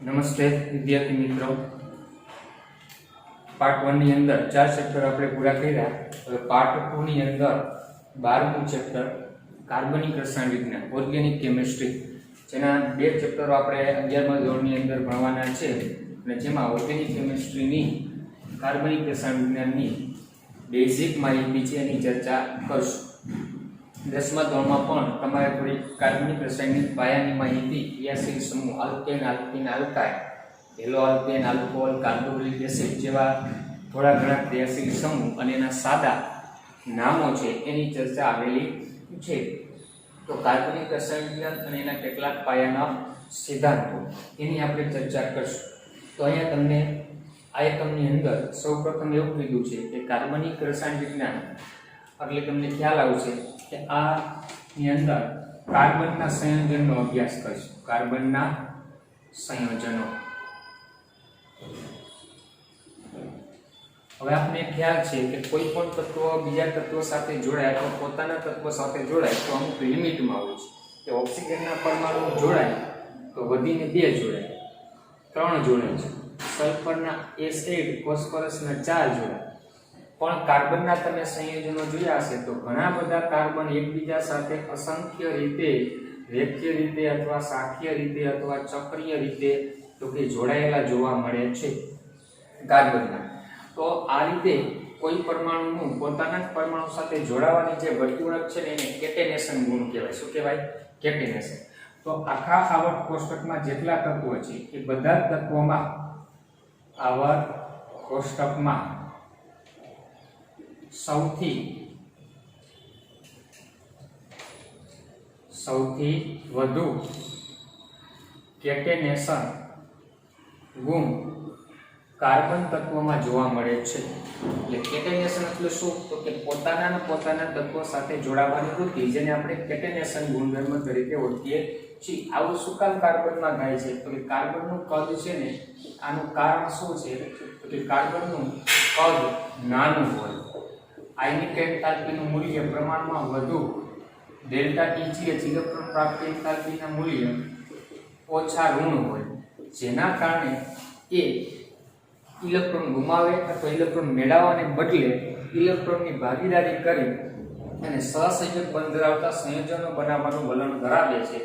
નમસ્તે વિદ્યાર્થી મિત્રો, પાર્ટ 1 ની અંદર 4 ચેપ્ટર આપણે પૂરા કર્યા. હવે પાર્ટ 2 ની અંદર 12મું ચેપ્ટર કાર્બનિક રસાયણ વિજ્ઞાન ઓર્ગેનિક કેમિસ્ટ્રી, જેના 2 ચેપ્ટરો આપણે 11મા ધોરણની અંદર ભણવાના છે અને જેમાં ઓર્ગેનિક કેમિસ્ટ્રીની કાર્બનિક રસાયણ વિજ્ઞાનની બેઝિક માહિતી છે એની ચર્ચા કરશું. 10મા ધોરણમાં પણ તમારે થોડી કાર્બનિક રસાયણની પાયાની માહિતી ક્રિયાશીલ સમૂહ alkane, alkene, alkyne, haloalkane, alcohol, carboxylic acid જેવા થોડા ઘણા ક્રિયાશીલ સમૂહ અને એના સાદા નામો છે એની ચર્ચા આવેલી છે. તો કાર્બનિક રસાયણ વિજ્ઞાન અને એના કેટલાક પાયાના સિદ્ધાંતો એની આપણે ચર્ચા કરશું. તો અહીંયા તમને આ એકમની અંદર સૌપ્રથમ એવું કીધું છે કે કાર્બનિક રસાયણ વિજ્ઞાન એટલે તમને ખ્યાલ આવશે કે આ ની અંદર કાર્બનના સંયોજનનો અભ્યાસ કરીશું. કાર્બનના સંયોજનો. હવે આપને ખ્યાલ છે કે કોઈ પણ તત્વ બીજા તત્વ સાથે જોડાય અથવા પોતાના તત્વ સાથે જોડાય તો અમુક લિમિટમાં હોય છે. કે ઓક્સિજનના પરમાણુ જોડાય તો વધીને 2 જોડાય, 3 જોડાય છે. સલ્ફરના એસિડ, ફોસ્ફરસના 4 જોડાય. પણ કાર્બનના તમે સંયોજનો જોયા હશે તો ઘણા બધા કાર્બન એકબીજા સાથે અસંખ્ય રીતે, રેખીય રીતે અથવા શાખીય રીતે અથવા ચક્રીય રીતે તો કે જોડાયેલા જોવા મળે છે કાર્બનના. તો આ રીતે કોઈ પરમાણુનું પોતાના જ પરમાણુ સાથે જોડાવાની જે વર્તણૂક છે ને એને કેટેનેશન ગુણ કહેવાય. શું કહેવાય? કેટેનેશન. તો આખા આવર્ત કોષ્ટકમાં જેટલા તત્વો છે એ બધા જ તત્વોમાં આવર્ત કોષ્ટકમાં સૌથી વધુ કેટેનેશન ગુણ કાર્બન તત્વમાં જોવા મળે છે. એટલે કેટેનેશન એટલે શું? તો કે પોતાના તત્વો સાથે જોડાવાની વૃત્તિ, જેને આપણે કેટેનેશન ગુણધર્મ તરીકે ઓળખીએ છીએ. આવું શું કામ કાર્બનમાં થાય છે? તો કે કાર્બનનું કદ છે ને, આનું કારણ શું છે? તો કે કાર્બનનું કદ નાનું હોય, આયનિક એન્થાલ્પીનું મૂલ્ય પ્રમાણમાં વધુ, ડેલ્ટા Eg ઇલેક્ટ્રોન પ્રાપ્તિ એન્થાલ્પીના મૂલ્ય ઓછા ઋણ હોય, જેના કારણે એ ઇલેક્ટ્રોન ગુમાવે અથવા ઇલેક્ટ્રોન મેળવવાને બદલે ઇલેક્ટ્રોનની ભાગીદારી કરી અને સહસંયોજક બંધ ધરાવતા સંયોજનો બનાવવાનું વલણ ધરાવે છે.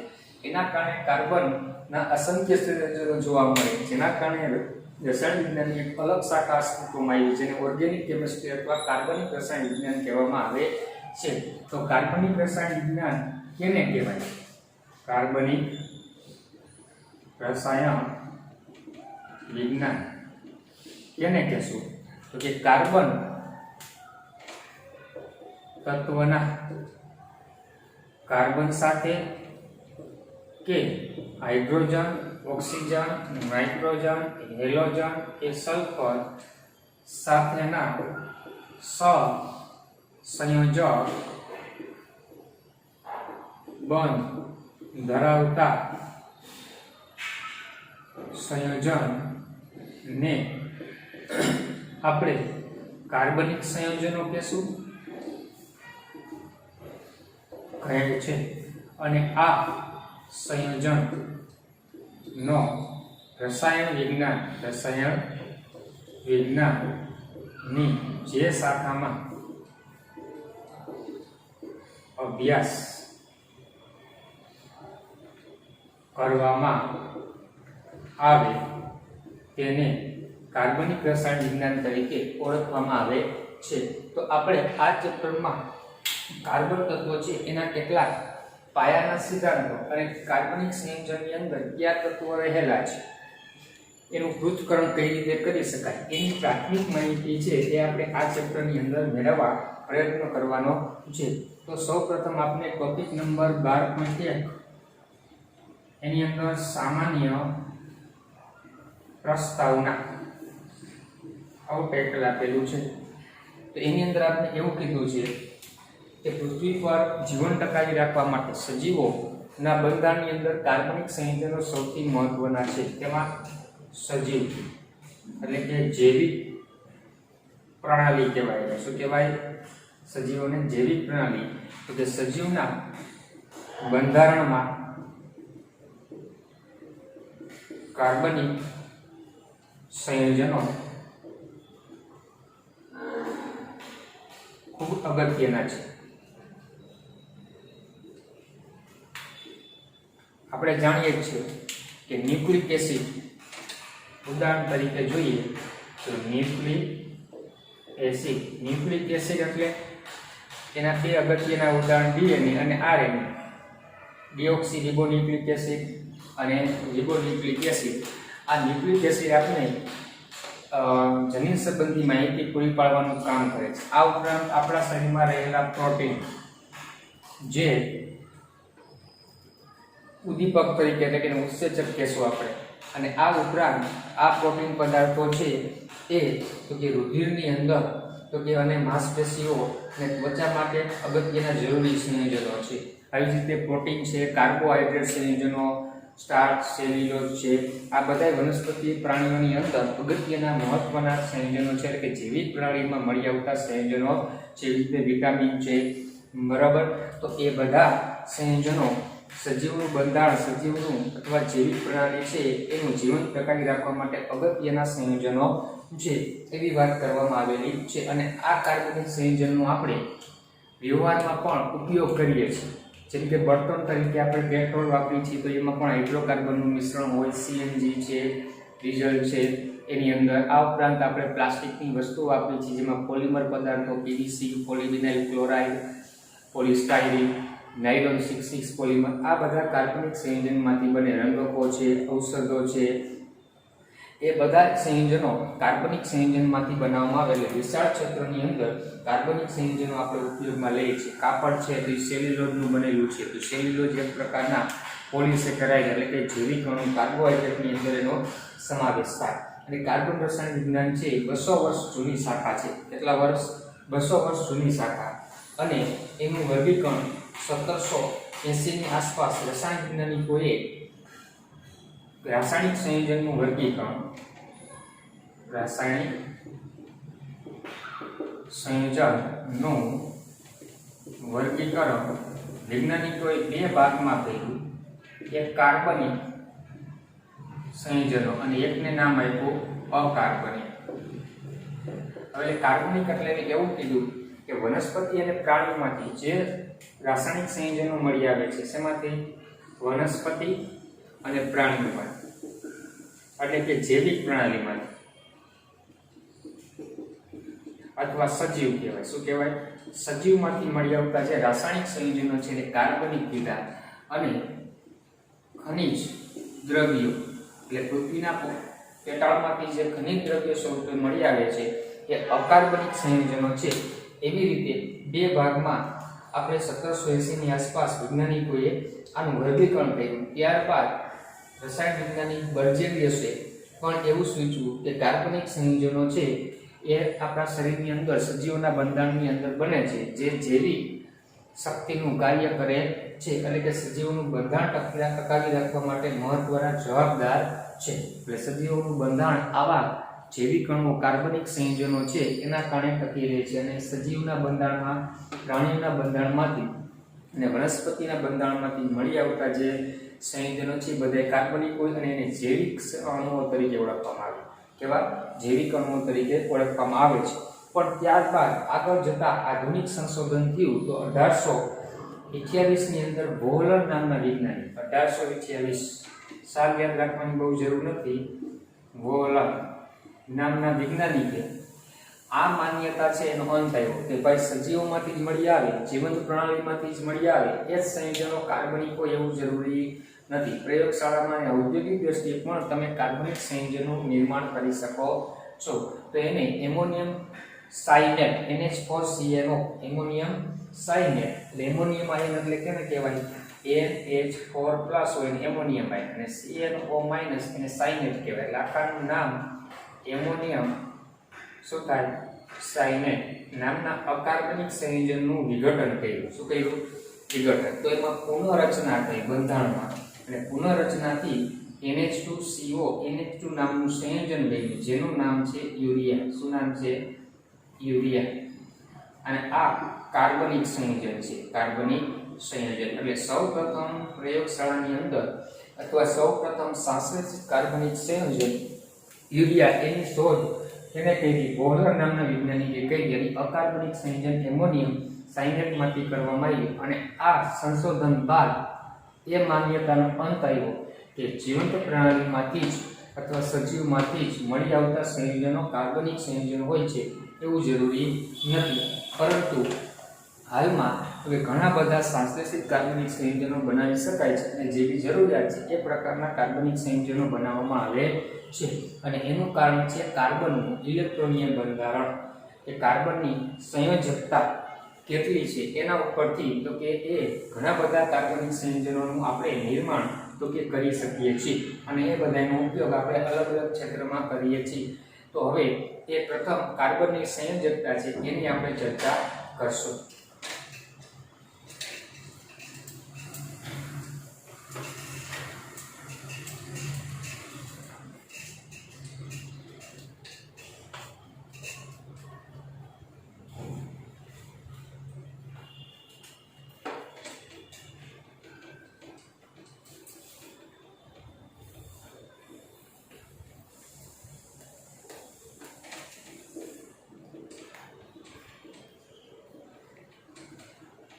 એના કારણે કાર્બનના અસંખ્ય સંયોજનો જોવા મળે, જેના કારણે રસાયણ વિજ્ઞાનની એક અલગ શાખા અસ્તિત્વમાં આવી, જેને ઓર્ગેનિક કેમિસ્ટ્રી અથવા કાર્બનિક રસાયણ વિજ્ઞાન કહેવામાં આવે છે. તો કાર્બનિક રસાયણ વિજ્ઞાન કેને કહેવાય? કાર્બનિક રસાયણ વિજ્ઞાન કેને કહેશું? તો કે કાર્બન તત્વના કાર્બન સાથે કે હાઇડ્રોજન, ઓક્સિજન, નાઇટ્રોજન, હેલોજન કે સલ્ફર સાથેના સહસંયોજક બંધ ધરાવતા સંયોજનને આપણે કાર્બનિક સંયોજનો કહેશું કહે છે. અને આ સંયોજનનો રસાયણ વિજ્ઞાનની જે શાખામાં અભ્યાસ કરવામાં આવે તેને કાર્બનિક રસાયણ વિજ્ઞાન તરીકે ઓળખવામાં આવે છે. તો આપણે આ ચેપ્ટરમાં કાર્બન તત્વો છે એના કેટલાક પાયાના સિદ્ધાંતો અને કાર્બનિક સંયોજનની અંદર કયા તત્વો રહેલા છે, એનું પૃથ્થકરણ કઈ રીતે કરી શકાય, એની પ્રાથમિક માહિતી છે એ આપણે આ ચેપ્ટરની અંદર મેળવવા પ્રયત્ન કરવાનો છે. તો સૌપ્રથમ આપણે ટોપિક નંબર 12.1 એની અંદર સામાન્ય પ્રસ્તાવના આવું ટાઇટલ આપેલું છે. તો એની અંદર આપણે એવું કીધું છે કે પૃથ્વી પર જીવન ટકાવી રાખવા માટે સજીવોના બંધારણની અંદર કાર્બનિક સંયોજનો સૌથી મહત્વના છે. તેમાં સજીવ એટલે કે જૈવિક પ્રણાલી કહેવાય. શું કહેવાય? સજીવોને જૈવિક પ્રણાલી. તો કે સજીવના બંધારણમાં કાર્બનિક સંયોજનો ખૂબ અગત્યના છે. આપણે જાણીએ છીએ કે ન્યુક્લિક એસિડ, ઉદાહરણ તરીકે જોઈએ તો ન્યુક્લિક એસિડ એટલે એના બે અગત્યના ઉદાહરણ ડીએનએ અને આરએનએ. ડીઓક્સી રિબોન્યુક્લિક એસિડ અને રિબોન્યુક્લિક એસિડ. આ ન્યુક્લિક એસિડ આપણે જનીન સંબંધી માહિતી પૂરી પાડવાનું કામ કરે છે. આ ઉપરાંત આપણા શરીરમાં રહેલા પ્રોટીન જે ઉદ્દીપક તરીકે એટલે કે ઉત્સેચક કહેશું આપણે, અને આ ઉપરાંત આ પ્રોટીન પદાર્થો છે એ તો કે રુધિરની અંદર તો કે અને માંસપેશીઓ અને ત્વચા માટે અગત્યના જરૂરી સંયોજનો છે. આવી જ રીતે પ્રોટીન છે, કાર્બોહાઈડ્રેટ સંયોજનો, સ્ટાર્ચ, સેલ્યુલોઝ છે, આ બધા વનસ્પતિ પ્રાણીઓની અંદર અગત્યના મહત્વના સંયોજનો છે, એટલે કે જૈવિક પ્રણાલીમાં મળી આવતા સંયોજનો, જેવી રીતે વિટામિન છે, બરાબર. તો એ બધા સંયોજનો સજીવનું બંધારણ, સજીવનું અથવા જૈવિક પ્રણાલી છે એનું જીવન ટકાવી રાખવા માટે અગત્યના સંયોજનો છે એવી વાત કરવામાં આવેલી છે. અને આ કાર્બનિક સંયોજનનો આપણે વ્યવહારમાં પણ ઉપયોગ કરીએ છીએ. જેમ કે બળતણ તરીકે આપણે પેટ્રોલ વાપરીએ છીએ તો એમાં પણ હાઇડ્રોકાર્બનનું મિશ્રણ હોય, સીએનજી છે, ડીઝલ છે એની અંદર. આ ઉપરાંત આપણે પ્લાસ્ટિકની વસ્તુઓ વાપરીએ છીએ જેમાં પોલિમર પદાર્થો, PVC, polyvinyl chloride, polystyrene, nylon 66 polymer, આ બધા કાર્બનિક સંયોજનમાંથી બને. રંગકો છે, ઔષધો છે, એ બધા સંયોજનો કાર્બનિક સંયોજનમાંથી બનાવવામાં આવે. એટલે વિશાળ ક્ષેત્રની અંદર કાર્બનિક સંયોજનો આપણે ઉપયોગમાં લઈએ છીએ. કાપડ છે તો સેલ્યુલોઝનું બનેલું છે, તો સેલ્યુલોઝ એક પ્રકારના પોલિસેકેરાઇડ એટલે કે જૈવિક અણુ કાર્બોહાઈડ્રેટની અંદર એનો સમાવેશ થાય. અને કાર્બન રસાયણ વિજ્ઞાન છે 200 વર્ષ જૂની શાખા છે. કેટલા વર્ષ? 200 વર્ષ જૂની શાખા. અને એનું વર્ગીકરણ 1780 ની આસપાસ રસાયણ વૈજ્ઞાનિકોએ રાસાયણિક સંયોજનનું વર્ગીકરણ, રાસાયણિક સંયોજનનું વર્ગીકરણ વૈજ્ઞાનિકોએ બે ભાગમાં કર્યું. એક કાર્બનિક સંયોજનો અને એકને નામ આપ્યું અકાર્બનિક. હવે કાર્બનિક એટલે એવું કીધું કે વનસ્પતિ અને પ્રાણીમાંથી જે રાસાયણિક સંયોજનો મળી આવે છે, શેમાંથી? વનસ્પતિ અને પ્રાણીઓમાંથી, એટલે કે જૈવિક પ્રણાલીમાંથી અથવા સજીવ કહેવાય. શું કહેવાય? સજીવમાંથી મળી આવતા જે રાસાયણિક સંયોજનો છે એ કાર્બનિક કીધા. અને ખનિજ દ્રવ્યો એટલે પૃથ્વીના પેટાળમાંથી જે ખનિજ દ્રવ્યો સ્વરૂપે મળી આવે છે એ અકાર્બનિક સંયોજનો છે. એવી રીતે બે ભાગમાં આપણે 1780 ની આસપાસ વૈજ્ઞાનિકોએ આનું વર્ગીકરણ કર્યું. ત્યારબાદ રસાયણ વૈજ્ઞાનિક બર્જેલિયસે પણ એવું સૂચવ્યું કે કાર્બનિક સંયોજનો છે એ આપણા શરીરની અંદર સજીવોના બંધારણની અંદર બને છે, જે જૈવિક શક્તિનું કાર્ય કરે છે, એટલે કે સજીવોનું બંધારણ ટકાવી રાખવા માટે મહત્વના જવાબદાર છે. એટલે સજીવોનું બંધારણ આવા જૈવિક અણુઓ કાર્બનિક સંયોજનો છે એના કારણે ટકી રહે છે. અને સજીવના બંધારણમાં, પ્રાણીઓના બંધારણમાંથી અને વનસ્પતિના બંધારણમાંથી મળી આવતા જે સંયોજનો છે બધા કાર્બનિક હોય અને એને જૈવિક અણુઓ તરીકે ઓળખવામાં આવે. કેવા? જૈવિક અણુઓ તરીકે ઓળખવામાં આવે છે. પણ ત્યારબાદ આગળ જતા આધુનિક સંશોધન થયું તો 1828 ની અંદર વોહલર નામના વૈજ્ઞાનિક, 1828 સાલ યાદ રાખવાની બહુ જરૂર નથી, વોહલર નામના વૈજ્ઞાનિકે આ માન્યતા છે એનો અંત આવ્યો કે ભાઈ સજીવોમાંથી જ મળી આવે, જીવંત પ્રણાલીમાંથી જ મળી આવે એ જ સંયોજનો કાર્બનિક હોય એવું જરૂરી નથી. પ્રયોગશાળામાં અને ઔદ્યોગિક દ્રષ્ટિએ પણ તમે કાર્બનિક સંયોજનોનું નિર્માણ કરી શકો છો. તો એને એમોનિયમ સાયનેટ, NH4CnO, એમોનિયમ સાયનેટ, એટલે એમોનિયમ આયન એટલે કેને કહેવાય? NH4+ હોય ને એમોનિયમ આયન, અને CnO- એને સાયનેટ કહેવાય. એટલે આખાનું નામ એમોનિયમ શું થાય? સાયનેટ નામના અકાર્બનિક સંયોજનનું વિઘટન કર્યું. શું કર્યું? વિઘટન. તો એમાં પુનઃરચના થઈ બંધારણમાં, અને પુનઃરચનાથી NH2CO, NH2 નામનું સંયોજન બન્યું જેનું નામ છે યુરિયા. શું નામ છે? યુરિયા. અને આ કાર્બનિક સંયોજન છે, કાર્બનિક સંયોજન. એટલે સૌપ્રથમ પ્રયોગશાળાની અંદર અથવા સૌપ્રથમ સંશ્લેષિત કાર્બનિક સંયોજન યુરિયા એની શોધ તેને કરી બોહલર નામના વૈજ્ઞાનિકે કરી અને અકાર્બનિક સંયોજન એમોનિયમ સાયનેટમાંથી કરવામાં આવ્યું અને આ સંશોધન બાદ એ માન્યતાનો અંત આવ્યો કે જીવંત પ્રણાલીમાંથી જ અથવા સજીવમાંથી જ મળી આવતા સંયોજનો કાર્બનિક સંયોજન હોય છે એવું જરૂરી નથી, પરંતુ હાલમાં હવે ઘણા બધા સંશ્લેષિત કાર્બનિક સંયોજનો બનાવી શકાય છે અને જેવી જરૂરિયાત છે એ પ્રકારના કાર્બનિક સંયોજનો બનાવવામાં આવે છે અને એનું કારણ છે કાર્બનનું ઇલેક્ટ્રોનીય બંધારણ. કે કાર્બનની સંયોજકતા કેટલી છે એના ઉપરથી તો કે એ ઘણા બધા કાર્બનિક સંયોજનોનું આપણે નિર્માણ તો કે કરી શકીએ છીએ અને એ બધાનો ઉપયોગ આપણે અલગ અલગ ક્ષેત્રમાં કરીએ છીએ. તો હવે એ પ્રથમ કાર્બનની સંયોજકતા છે એની આપણે ચર્ચા કરશું.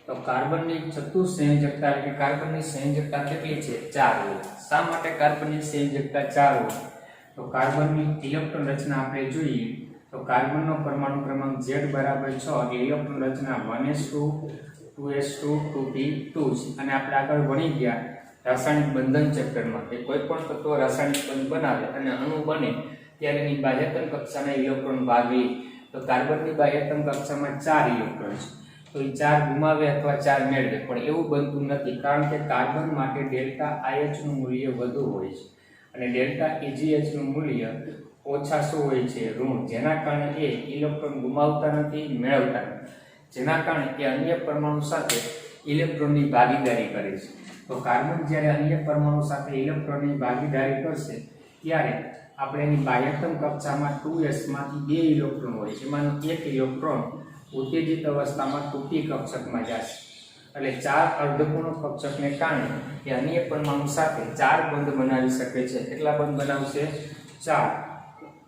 તો કાર્બનની ચતુઃસંયોજકતા એટલે કે કાર્બનની સંયોજકતા કેટલી છે? 4 હોય. શા માટે કાર્બનની સંયોજકતા 4 હોય? તો કાર્બનની ઇલેક્ટ્રોન રચના આપણે જોઈએ તો કાર્બનનો પરમાણુ ક્રમાંક Z બરાબર 6 એટલે ઇલેક્ટ્રોન રચના 1s2 2s2 2p2 છે. અને આપણે આગળ ભણી ગયા રાસાયણિક બંધન ચેપ્ટરમાં કે કોઈ પણ તત્વ રાસાયણિક બંધ બનાવે અને અણુ બને ત્યારે એની બાહ્યતમ કક્ષાના ઇલેક્ટ્રોન ભાગ લે. તો કાર્બનની બાહ્યતમ કક્ષામાં 4 ઇલેક્ટ્રોન છે. તો એ 4 ગુમાવે અથવા 4 મેળવે, પણ એવું બનતું નથી, કારણ કે કાર્બન માટે ડેલ્ટા IH નું મૂલ્ય વધુ હોય છે અને ડેલ્ટા EGH નું મૂલ્ય ઓછા શું હોય છે? ઋણ. જેના કારણે એ ઇલેક્ટ્રોન ગુમાવતા નથી, મેળવતા નથી, જેના કારણે એ અન્ય પરમાણુ સાથે ઇલેક્ટ્રોનની ભાગીદારી કરે છે. તો કાર્બન જ્યારે અન્ય પરમાણુ સાથે ઇલેક્ટ્રોનની ભાગીદારી કરશે ત્યારે આપણે એની બાહ્યતમ કક્ષામાં 2s માંથી 2 ઇલેક્ટ્રોન હોય, જેમાંનો એક ઇલેક્ટ્રોન ઉત્તેજિત અવસ્થામાં 2p કક્ષકમાં જશે. એટલે 4 અર્ધપૂર્ણ કક્ષકને કારણે એ અન્ય પરમાણુ સાથે 4 બંધ બનાવી શકે છે. કેટલા બંધ બનાવશે? 4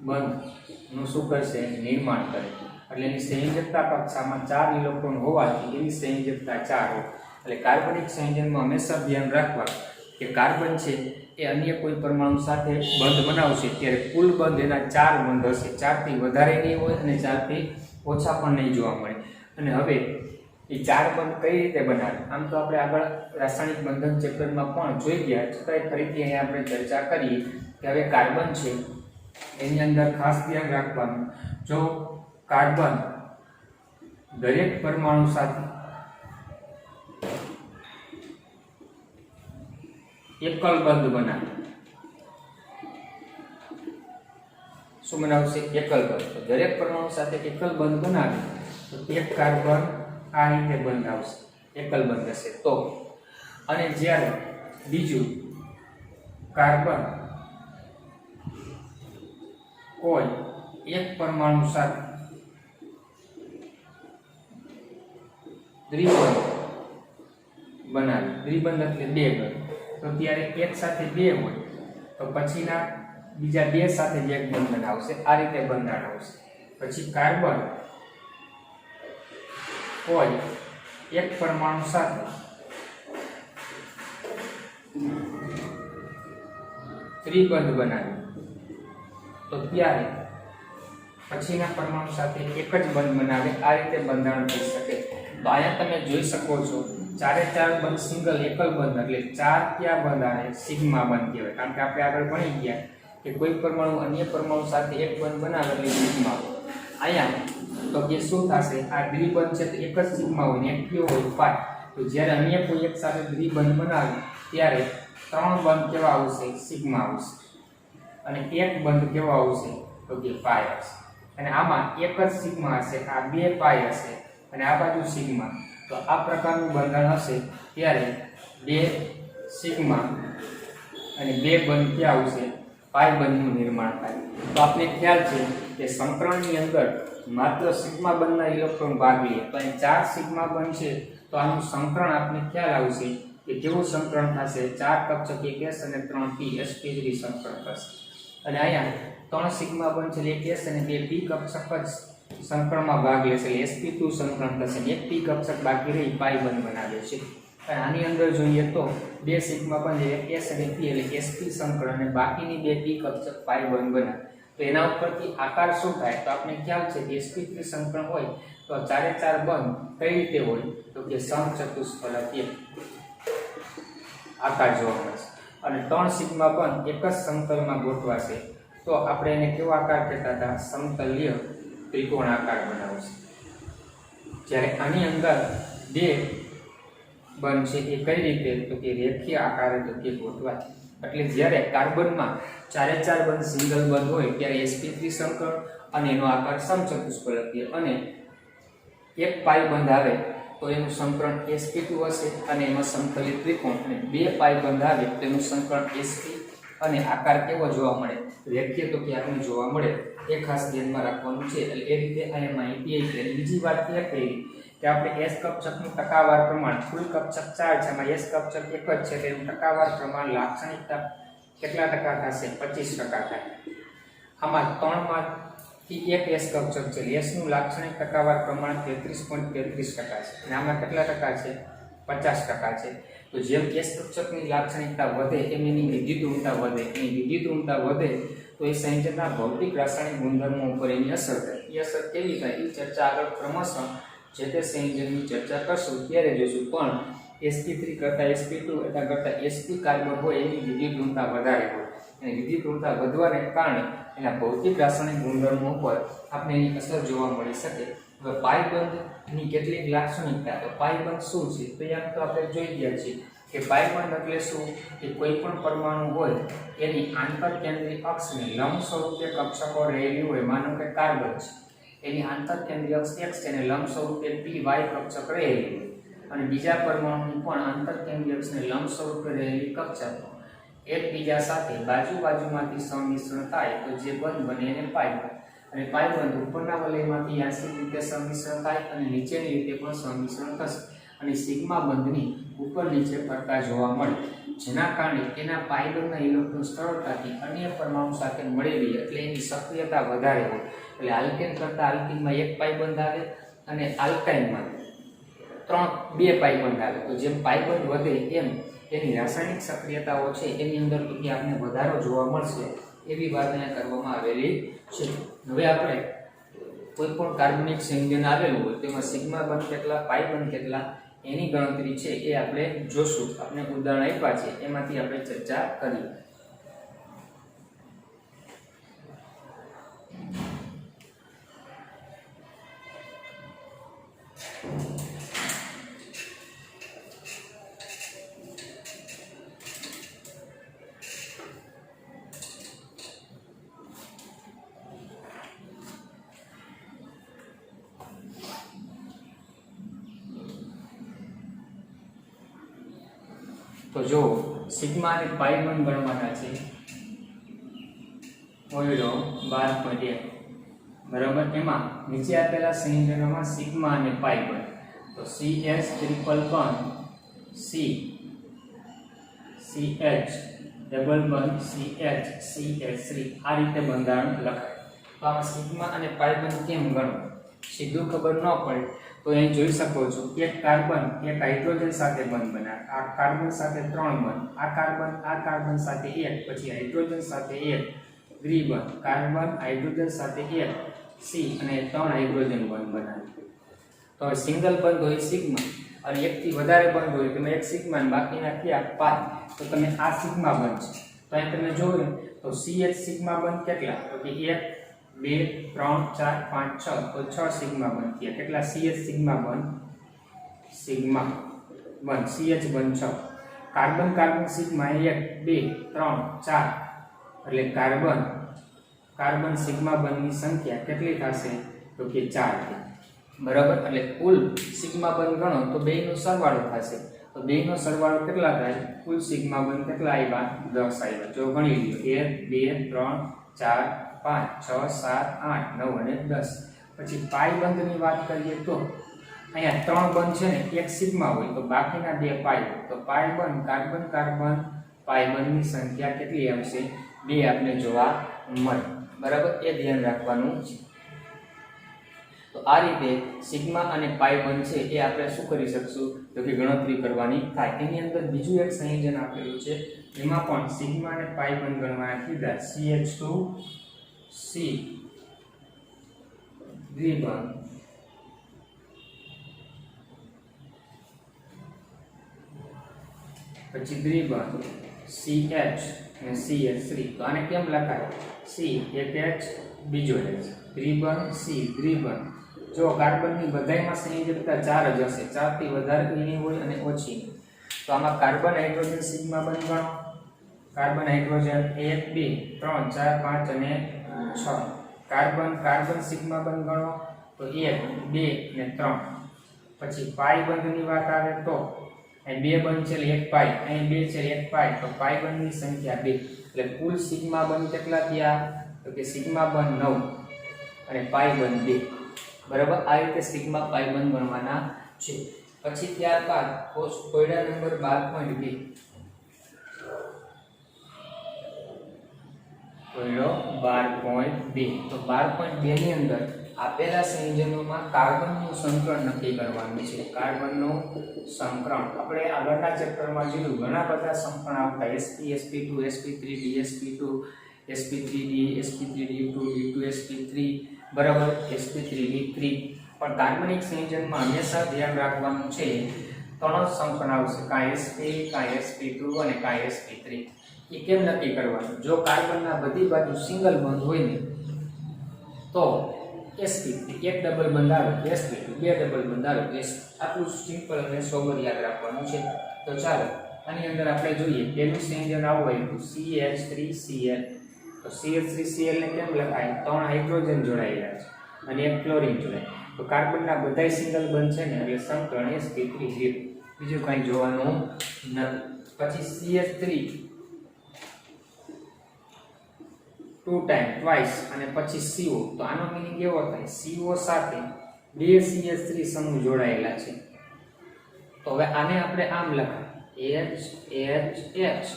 બંધનું શું કરશે? નિર્માણ કરે. એટલે એની સંયોજકતા કક્ષામાં 4 ઇલેક્ટ્રોન હોવાથી એની સંયોજકતા 4 હોય. એટલે કાર્બનિક સંયોજનમાં હંમેશા ધ્યાન રાખવા કે કાર્બન છે એ અન્ય કોઈ પરમાણુ સાથે બંધ બનાવશે ત્યારે કુલ બંધ એના 4 બંધ હશે. 4 થી વધારે નહીં હોય અને 4 થી ઓછા પણ નહીં જોવા મળે. અને હવે એ 4 બંધ કઈ રીતે બનાવે? આમ તો આપણે આગળ રાસાયણિક બંધન ચેપ્ટરમાં પણ જોઈ ગયા, છતાંય ફરીથી અહીંયા આપણે ચર્ચા કરીએ કે હવે કાર્બન છે એની અંદર ખાસ ધ્યાન રાખવાનું, જો કાર્બન દરેક પરમાણુ સાથે એકલ બંધ બનાવે. શું બનાવશે? એકલ બંધ. તો દરેક પરમાણુ સાથે એકલ બંધ બનાવે તો એક કાર્બન આ રીતે બંધ આવશે, એકલ બંધ હશે તો. અને જ્યારે બીજું કાર્બન કોઈ એક પરમાણુ સાથે દ્વિબંધ બનાવે, દ્વિબંધ એટલે 2 બંધ, તો ત્યારે એક સાથે 2 હોય તો પછીના બીજા 2 સાથે એક બંધ બનાવશે. આ રીતે બંધારણ આવશે. પછી કાર્બન કોઈ એક પરમાણુ સાથે ત્રિબંધ બનાવે તો ત્યારે પછીના પરમાણુ સાથે એક જ બંધ બનાવે. આ રીતે બંધારણ થઈ શકે. તો અહીંયા તમે જોઈ શકો છો 4 બંધ સિંગલ એકલ બંધ એટલે 4 ક્યાં બંધ આવે? સિગ્મા બંધ કહેવાય. કારણ કે આપણે આગળ ભણી ગયા કે કોઈ પરમાણુ અન્ય પરમાણુ સાથે એક બંધ બનાવે એટલે સિગ્મા. અહીંયા તો કે શું થશે? આ દ્વિબંધ છે તો એક જ સિગ્મા હોય ને એક કયો હોય? પાઈ. તો જ્યારે અન્ય કોઈ એક સાથે દ્વિબંધ બનાવે ત્યારે 3 બંધ કેવા આવશે? સિગ્મા આવશે. અને એક બંધ કેવા આવશે? તો કે પાઈ આવશે. અને આમાં એક જ સિગ્મા હશે, આ 2 પાઈ હશે અને આ બાજુ સિગ્મા. તો આ પ્રકારનું બંધારણ હશે ત્યારે 2 સિગ્મા અને 2 બંધ ક્યાં આવશે? પાઈ બંધનું નિર્માણ થાય. તો આપને ખ્યાલ છે કે સંકરણની અંદર માત્ર સિગ્મા બંધના ઇલેક્ટ્રોન ભાગ લે તો અહીં 4 સિગ્મા બંધ છે તો આનું સંકરણ આપને ખ્યાલ આવશે કે કેવું સંકરણ થશે 4 કક્ષક એક S અને 3 P sp3 સંકરણ થશે અને અહીંયા 3 સિગ્મા બંધ છે એક S અને 2 P કક્ષક જ સંકરણમાં ભાગ લેશે એટલે sp2 સંકરણ થશે અને એક P કક્ષક બાકી રહી પાઈ બંધ બનાવે છે અને આની અંદર જોઈએ તો 2 સિગ્મા બંધ એક S અને P એટલે sp સંકરણ અને બાકીની 2 P કક્ષક પાઈ બંધ બનાવે તો એના ઉપરથી આકાર શું થાય તો આપણે ખ્યાલ છે કે sp3 સંકરણ હોય તો 4 બંધ કઈ રીતે હોય તો કે સમચતુષ્ફલકીય આકાર જોવા મળશે અને 3 સિગ્મા બંધ એક જ સમતલમાં ગોઠવાશે તો આપણે એને કેવો આકાર કહેતા હતા સમતલીય ત્રિકોણ આકાર બનાવશે જ્યારે આની અંદર 2 બંધ છે એ કઈ રીતે તો કે રેખીય આકારે તો કે ગોઠવાય એટલે જ્યારે કાર્બનમાં 4 બંધ સિંગલ બંધ હોય ત્યારે sp3 સંકરણ અને એનો આકાર સમચતુષ્ફલકીય અને એક પાઈ બંધ આવે તો એનું સંકરણ sp2 હશે અને એમાં સમતલિત ત્રિકોણ અને 2 પાઈ બંધ આવે તો એનું સંકરણ sp અને આકાર કેવો જોવા મળે રેખીય તો કે આપણે જોવા મળે એ ખાસ ધ્યાનમાં રાખવાનું છે એટલે એ રીતે અહીંયા માહિતી આવી છે બીજી વાત એ કહી કે આપણે S કક્ષકનું ટકાવાર પ્રમાણ કુલ કક્ષક 4 છે એમાં S કક્ષક એક જ છે તેનું ટકાવાર પ્રમાણ લાક્ષણિકતા કેટલા ટકા થશે 25% થાય આમાં 3 માંથી એક S કક્ષક છે S નું લાક્ષણિક ટકાવાર પ્રમાણ 33.33% છે અને આમાં કેટલા ટકા છે 50% છે તો જેમ S કક્ષકની લાક્ષણિકતા વધે એમ એની વિદ્યુત ઋણતા વધે એની વિદ્યુત ઋણતા વધે તો એ સંયોજનના ભૌતિક રાસાયણિક ગુણધર્મો ઉપર એની અસર થાય એ અસર કેવી થાય એ ચર્ચા આગળ ક્રમશઃ જે તે સંયોજનની ચર્ચા કરશું ત્યારે જોશું પણ sp3 કરતા sp2 એટલા કરતા sp કાર્બન હોય એની વિદ્યુત ઋણતા વધારે હોય અને વિદ્યુત ઋણતા વધવાને કારણે એના ભૌતિક રાસાયણિક ગુણધર્મો ઉપર આપણે એની અસર જોવા મળી શકે હવે પાઈ બંધની કેટલીક લાક્ષણિકતા તો પાઈ બંધ શું છે તો એમ તો આપણે જોઈ ગયા છીએ કે પાઈ બંધ એટલે શું કે કોઈ પણ પરમાણુ હોય એની આંતરકેન્દ્રીય અક્ષને લંબ સ્વરૂપે કક્ષકો રહેલી હોય માનો કે કાર્બન છે એની આંતરકેન્દ્રીય અક્ષ x છે અને લંબ સ્વરૂપે py કક્ષક રહેલી હોય અને બીજા પરમાણુની પણ આંતરકેન્દ્રીય અક્ષને લંબ સ્વરૂપે રહેલી કક્ષકો એકબીજા સાથે બાજુમાંથી સંમિશ્રણ થાય તો જે બંધ બને એને પાઈ બંધ અને પાઈ બંધ ઉપરના વલયમાંથી યાંત્રિક રીતે સંમિશ્રણ થાય અને નીચેની રીતે પણ સંમિશ્રણ થશે અને સિગ્મા બંધની ઉપર નીચે ફરતા જોવા મળે જેના કારણે તેના પાઈ બંધના ઇલેક્ટ્રોન સરળતાથી અન્ય પરમાણુ સાથે મળી રહે એટલે એની સક્રિયતા વધારે હોય એટલે આલ્કેન કરતા આલ્કીનમાં એક પાઈ બંધ આવે અને આલ્કાઇનમાં 2 પાઈ બંધ આવે તો જેમ પાઈ બંધ વધે એમ એની રાસાયણિક સક્રિયતાઓ છે એની અંદર કે આપણે વધારો જોવા મળશે એવી વાત અહીંયા કરવામાં આવેલી છે હવે આપણે કોઈ પણ કાર્બનિક સંયોજન આવેલું હોય તેમાં સિગ્મા બંધ કેટલા પાઈ બંધ કેટલા એની ગણતરી છે એ આપણે જોશું આપણે ઉદાહરણ આપ્યા છે એમાંથી આપણે ચર્ચા કરીએ તો જો સિગ્મા અને પાઈ બંધ ગણવાના છે ઓયડો 12.1 બરાબર એમાં નીચે આપેલા સંયોજનોમાં સિગ્મા અને પાઈ બંધ તો CH ટ્રિપલ બંધ C CH ડબલ બંધ CH CH3 આ રીતે બંધારણ લખાય તો આમાં સિગ્મા અને પાઈ બંધ કેમ ગણવું સીધું ખબર ન પડે તો અહીં જોઈ શકો છો એક કાર્બન એક હાઇડ્રોજન સાથે બંધ બનાવે આ કાર્બન સાથે 3 બંધ આ કાર્બન સાથે 1 પછી હાઇડ્રોજન સાથે 1 દ્વિબંધ કાર્બન હાઇડ્રોજન સાથે 1 C અને 3 હાઇડ્રોજન બંધ બનાવે તો સિંગલ બંધ હોય સિગ્મા અને એકથી વધારે બંધ હોય તમે એક સિગ્મા અને બાકીના કયા પાઈ તો તમે આ સિગ્મા બંધ છે તો અહીં તમે જોયું તો CH સિગ્મા બંધ કેટલા તો કે 1 2 3 4 5 6 તો 6 સિગ્મા બંધ થયા કેટલા CH સિગ્મા બંધ CH બંધ 6 કાર્બન સિગ્મા 1 2 3 4 એટલે કાર્બન સિગ્મા બંધની સંખ્યા કેટલી થશે તો કે 4 બરાબર એટલે કુલ સિગ્મા બંધ ગણો તો બેયનો સરવાળો થશે તો બેયનો સરવાળો કેટલા થાય કુલ સિગ્મા બંધ કેટલા આવ્યા 10 આવ્યા જો ગણી લ્યો 1 2 3 4 5 6 7 8 9 અને 10 પછી પાઈ બંધની વાત કરીએ તો અહીંયા 3 બંધ છે ને એક સિગ્મા હોય તો બાકીના 2 પાઈ હોય તો પાઈ બંધ કાર્બન કાર્બન પાઈ બંધની સંખ્યા કેટલી આવશે 2 આપણે જોવા મળે બરાબર એ ધ્યાન રાખવાનું છે તો આ રીતે સિગ્મા અને પાઈ બંધ છે એ આપણે શું કરી શકશું તો કે ગણતરી કરવાની થાય એની અંદર બીજું એક સંયોજન આપેલું છે એમાં પણ સિગ્મા અને પાઈ બંધ ગણવાના કીધા CH2 C દ્વિબંધ પછી દ્વિબંધ CH અને CH3 તો આને કેમ લખાય C એક H બીજો H દ્વિબંધ C દ્વિબંધ જો કાર્બનની બધાયમાં સંયોજકતા 4 જ હશે 4 થી વધારે નહીં હોય અને ઓછી તો આમાં કાર્બન હાઇડ્રોજન સિગ્મા બંધ ગણો કાર્બન હાઇડ્રોજન 1 2 3 4 5 અને 6 કાર્બન કાર્બન સિગ્મા બંધ ગણો તો 1 2 અને 3 પછી પાઈ બંધની વાત આવે તો અહીં 2 બંધ છે એટલે 1 પાઈ અહીં 2 છે 1 પાઈ તો પાઈ બંધની સંખ્યા 2 એટલે કુલ સિગ્મા બંધ કેટલા થયા તો કે સિગ્મા બંધ 9 અને પાઈ બંધ 2 બરાબર આ રીતે સિગ્મા પાઈ બંધ ગણવાના છે પછી ત્યારબાદ કોયડા નંબર 12.2 કોયડો 12.2 તો 12.2 ની અંદર આપેલા સંયોજનોમાં કાર્બનનું સંકરણ નક્કી કરવાનું છે કાર્બનનું સંકરણ આપણે આગળના ચેપ્ટરમાં જોયું ઘણા બધા સંકરણ આવતા sp sp2 sp3d sp2 sp3d sp3d2 d2 sp3 બરાબર sp3d3 પણ કાર્બનિક સંયોજનમાં હંમેશા ધ્યાન રાખવાનું છે ત્રણ સંકરણ આવશે કાં sp કાં sp2 અને કાં sp3 એ કેમ નક્કી કરવાનું જો કાર્બનના બધી બાજુ સિંગલ બંધ હોય ને તો sp3 એક ડબલ બંધ આવે sp2 બે ડબલ બંધ આવે આટલું સિમ્પલ અને સોબર યાદ રાખવાનું છે તો ચાલો આની અંદર આપણે જોઈએ પહેલું સંયોજન આવું હોય તો CH3Cl તો CH3Cl ને કેમ લખાય ત્રણ હાઇડ્રોજન જોડાયેલા છે અને એક ક્લોરીન જોડાય તો કાર્બનના બધાય સિંગલ બંધ છે ને એટલે સંકરણ sp3 બીજું કંઈ જોવાનું નથી પછી CH3 2 ટાઈમ ટ્વાઇસ અને પછી CO તો આનો મીનિંગ કેવો થાય CO સાથે બે CH3 સમૂહ જોડાયેલા છે તો હવે આને આપણે આમ લખાય H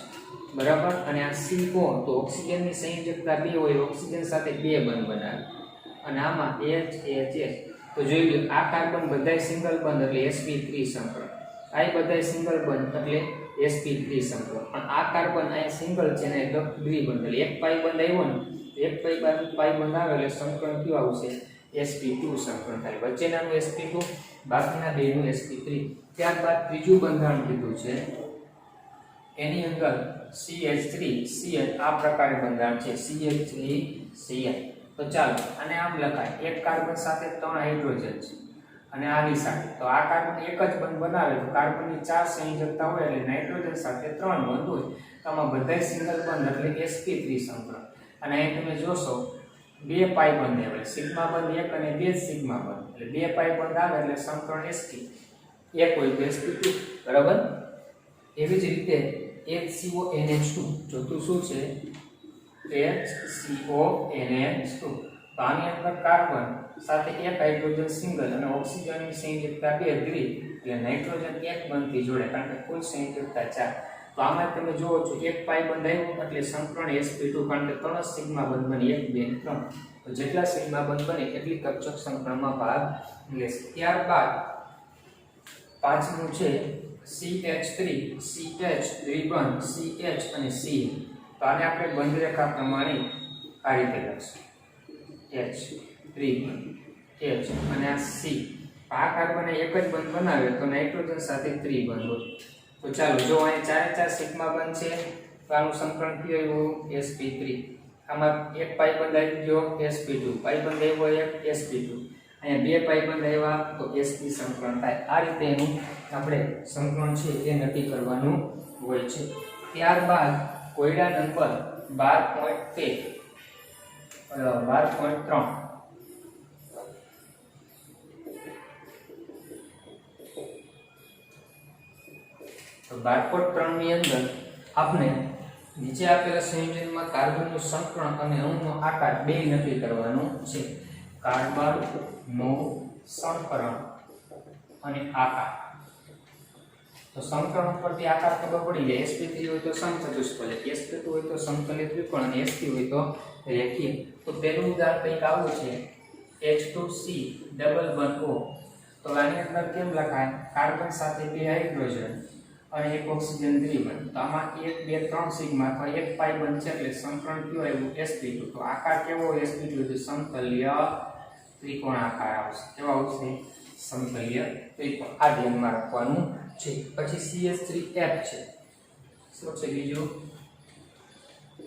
બરાબર અને આ CO તો ઓક્સિજનની સંયોજકતા 2 હોય ઓક્સિજન સાથે 2 બંધ બનાવે અને આમાં H તો જોઈ લો આ કાર્બન બધાય સિંગલ બંધ એટલે sp3 સંકરણ આ બધાય સિંગલ બંધ એટલે sp3 સંકરણ પણ આ કાર્બન આ સિંગલ છે ને એટલે દ્વિબંધ એટલે એક પાઈ બંધ આવ્યો ને એક પાઈ બંધ આવે એટલે સંકરણ કયું આવશે sp2 સંકરણ થાય વચ્ચેનાનું sp2 બાકીના બેનું sp3 ત્યારબાદ ત્રીજું બંધારણ કીધું છે એની અંદર CH3Cl આ પ્રકારે બંધારણ છે CH3Cl તો ચાલો આને આમ લખાય એક કાર્બન સાથે 3 હાઇડ્રોજન છે અને આની સાથે તો આ કાર્બન એક જ બંધ બનાવે તો કાર્બનની 4 સંયોજકતા હોય એટલે નાઇટ્રોજન સાથે 3 બંધ હોય તો આમાં બધાય સિંગલ બંધ એટલે sp3 સંકરણ અને અહીં તમે જોશો બે પાઈ બંધ આવે સિગ્મા બંધ એક અને બે સિગ્મા બંધ એટલે બે પાઈ બંધ આવે એટલે સંકરણ sp એક હોય તો sp2 બરાબર એવી જ રીતે HCONH2 ચોથું શું છે HCONH2 તો આની અંદર કાર્બન સાથે એક હાઇડ્રોજન સિંગલ અને ઓક્સિજનની સંયોજકતા 2 દ્વિ એટલે નાઇટ્રોજન એક બંધથી જોડે કારણ કે કુલ સંયોજકતા 4 તો આમાં તમે જુઓ છો એક પાઈ બંધ આવ્યું એટલે સંકરણ sp2 કારણ કે 3 સિગ્મા બંધ બને 1 2 3 તો જેટલા સિગ્મા બંધ બને એટલી કક્ષક સંકરણમાં ભાગ લેશે ત્યારબાદ પાંચમું છે CH3 CH દ્વિબંધ CH અને C તો આને આપણે બંધ રેખા પ્રમાણે આ રીતે લખીશું H દ્વિબંધ H અને આ C આ કાર્બન એક જ બંધ બનાવે તો નાઇટ્રોજન સાથે ત્રિબંધ હોય તો ચાલો જો અહીં ચારે ચાર સિગ્મા બંધ છે તો આનું સંકરણ કયું આવ્યું sp3 આમાં એક પાઈ બંધ આવી ગયો sp2 પાઈ બંધ આવ્યો એક sp2 અહીંયા બે પાઈ બંધ આવ્યા તો sp સંકરણ થાય આ રીતે એનું આપણે સંકરણ છે એ નક્કી કરવાનું હોય છે ત્યારબાદ કોયડા નંબર 12.3 તો 12.3 ની અંદર આપણે નીચે આપેલા સંયોજનમાં કાર્બનનું સંકરણ અને અણુનો આકાર બે નક્કી કરવાનો છે કાર્બનનું સંકરણ અને આકાર. તો સમકરણ ઉપરથી આકાર ખબર પડી જાય. sp3 હોય તો સમચતુષ્ફલક, sp2 હોય તો સમતલીય ત્રિકોણ અને sp હોય તો રેખીય. તો પહેલું ઉદાહરણ કંઈક આવું છે H2C ડબલ બોન્ડ O. તો આની અંદર કેમ લખાય? કાર્બન સાથે બે હાઇડ્રોજન અને એક ઓક્સિજન ત્રિબંધ. તો આમાં 1 2 3 સિગ્મા અથવા 1 પાઈ બનશે એટલે સમકરણ કયું આવ્યું? sp2. તો આકાર કેવો હોય? sp2 તો સમતલીય ત્રિકોણ આકાર આવશે. કેવો આવશે? સમતલીય ત્રિકોણ. આ ધ્યાનમાં રાખવાનું છે. પછી CH3F છે. શું છે બીજું?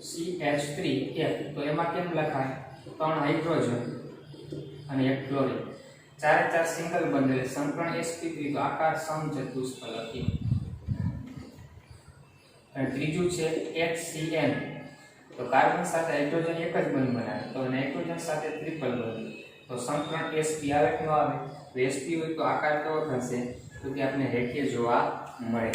CH3F. તો એમાં કેમ લખાય? 3 હાઇડ્રોજન અને 1 ક્લોરીન. 4 4 સિંગલ બંધ એટલે સમકરણ sp3 તો આકાર સમચતુષ્ફલકી. અને ત્રીજું છે HCN. તો કાર્બન સાથે હાઇડ્રોજન એક જ બંધ બનાવે તો નાઇટ્રોજન સાથે ટ્રિપલ બંધ. તો સમકરણ sp આવે કે ન આવે? તો sp હોય તો આકાર કેવો થશે? તો કે આપણે રેખીય જોવા મળે.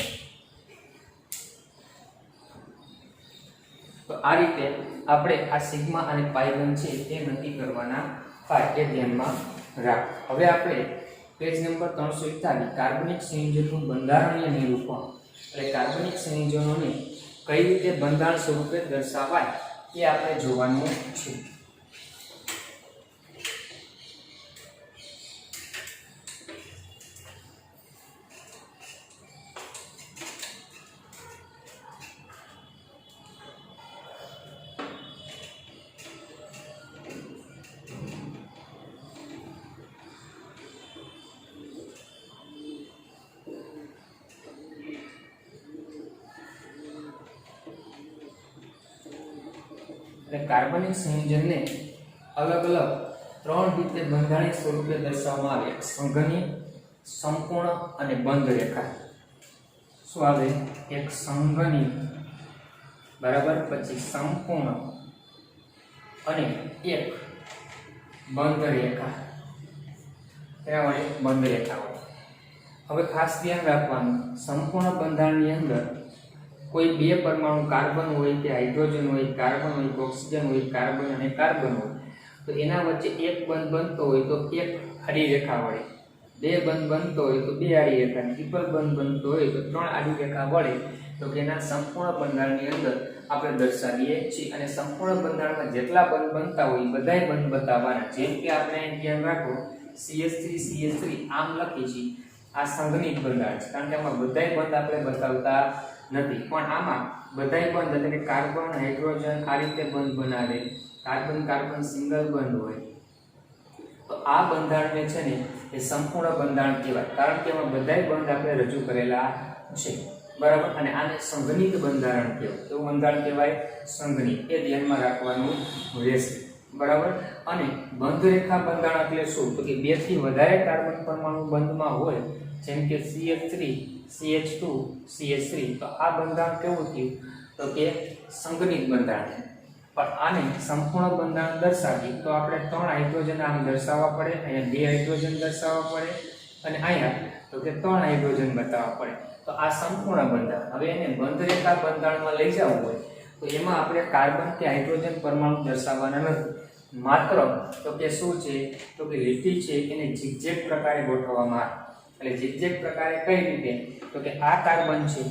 તો આ રીતે આપણે આ સિગ્મા અને પાઈ બંધ છે તે નક્કી કરવાના થાય. એ ધ્યાનમાં રાખ. હવે આપણે પેજ નંબર 341 કાર્બનિક સંયોજનનું બંધારણીય નિરૂપણ એટલે કાર્બનિક સંયોજનોને કઈ રીતે બંધારણ સ્વરૂપે દર્શાવાય એ આપણે જોવાનું છે. કાર્બનિક સંયોજનને અલગ અલગ 3 રીતે બંધારણીય સ્વરૂપે દર્શાવવામાં આવે. સંઘની, સંપૂર્ણ અને બંધ રેખા. શું આવે? એક સંઘની બરાબર, પછી સંપૂર્ણ અને એક બંધ રેખા. એના વડે બંધ રેખા હોય. હવે ખાસ ધ્યાન રાખવાનું, સંપૂર્ણ બંધારણની અંદર કોઈ બે પરમાણુ કાર્બન હોય કે હાઇડ્રોજન હોય, કાર્બન હોય કે ઓક્સિજન હોય, કાર્બન અને કાર્બન હોય, તો એના વચ્ચે એક બંધ બનતો હોય તો એક આડી રેખા વડે, બે બંધ બનતો હોય તો બે આડી રેખા, ટ્રિપલ બંધ બનતો હોય તો 3 આડી રેખા વડે તો એના સંપૂર્ણ બંધારણની અંદર આપણે દર્શાવીએ છીએ. અને સંપૂર્ણ બંધારણમાં જેટલા બંધ બનતા હોય બધાય બંધ બતાવવાના. જેમ કે આપણે ધ્યાન રાખો CH3 આમ લખી છીએ, આ સંઘનિત બંધારણ છે કારણ કે આમાં બધાય બંધ આપણે બતાવતા નથી. પણ આમાં બધાય બંધ એટલે કે કાર્બન હાઇડ્રોજન આ રીતે બંધ બનાવે, કાર્બન કાર્બન સિંગલ બંધ હોય તો આ બંધારણને છે ને એ સંપૂર્ણ બંધારણ કહેવાય કારણ કે એમાં બધાય બંધ આપણે રજૂ કરેલા છે. બરાબર. અને આને સંઘનિત બંધારણ કહેવાય. એવું બંધારણ કહેવાય સંઘનિત. એ ધ્યાનમાં રાખવાનું રહેશે. બરાબર. અને બંધ રેખા બંધારણ એટલે શું? તો કે 2 થી વધારે કાર્બન પરમાણુ બંધમાં હોય, જેમ કે CH3 CH2 CH3, તો આ બંધારણ કેવું થયું? તો કે સંઘનિત બંધારણ. પણ આને સંપૂર્ણ બંધારણ દર્શાવી તો આપણે 3 હાઇડ્રોજન આમ દર્શાવવા પડે, અહીંયા 2 હાઇડ્રોજન દર્શાવવા પડે અને અહીંયા તો કે 3 હાઇડ્રોજન બતાવવા પડે. તો આ સંપૂર્ણ બંધારણ. હવે એને બંધ રેખા બંધારણમાં લઈ જવું હોય તો એમાં આપણે કાર્બન કે હાઇડ્રોજન પરમાણુ દર્શાવવાના નથી. માત્ર તો કે શું છે? તો કે લીટી છે એને ઝિગઝેગ પ્રકારે ગોઠવવામાં આવે. એટલે ઝિગઝેગ પ્રકારે કઈ રીતે? તો કે આ કાર્બન છે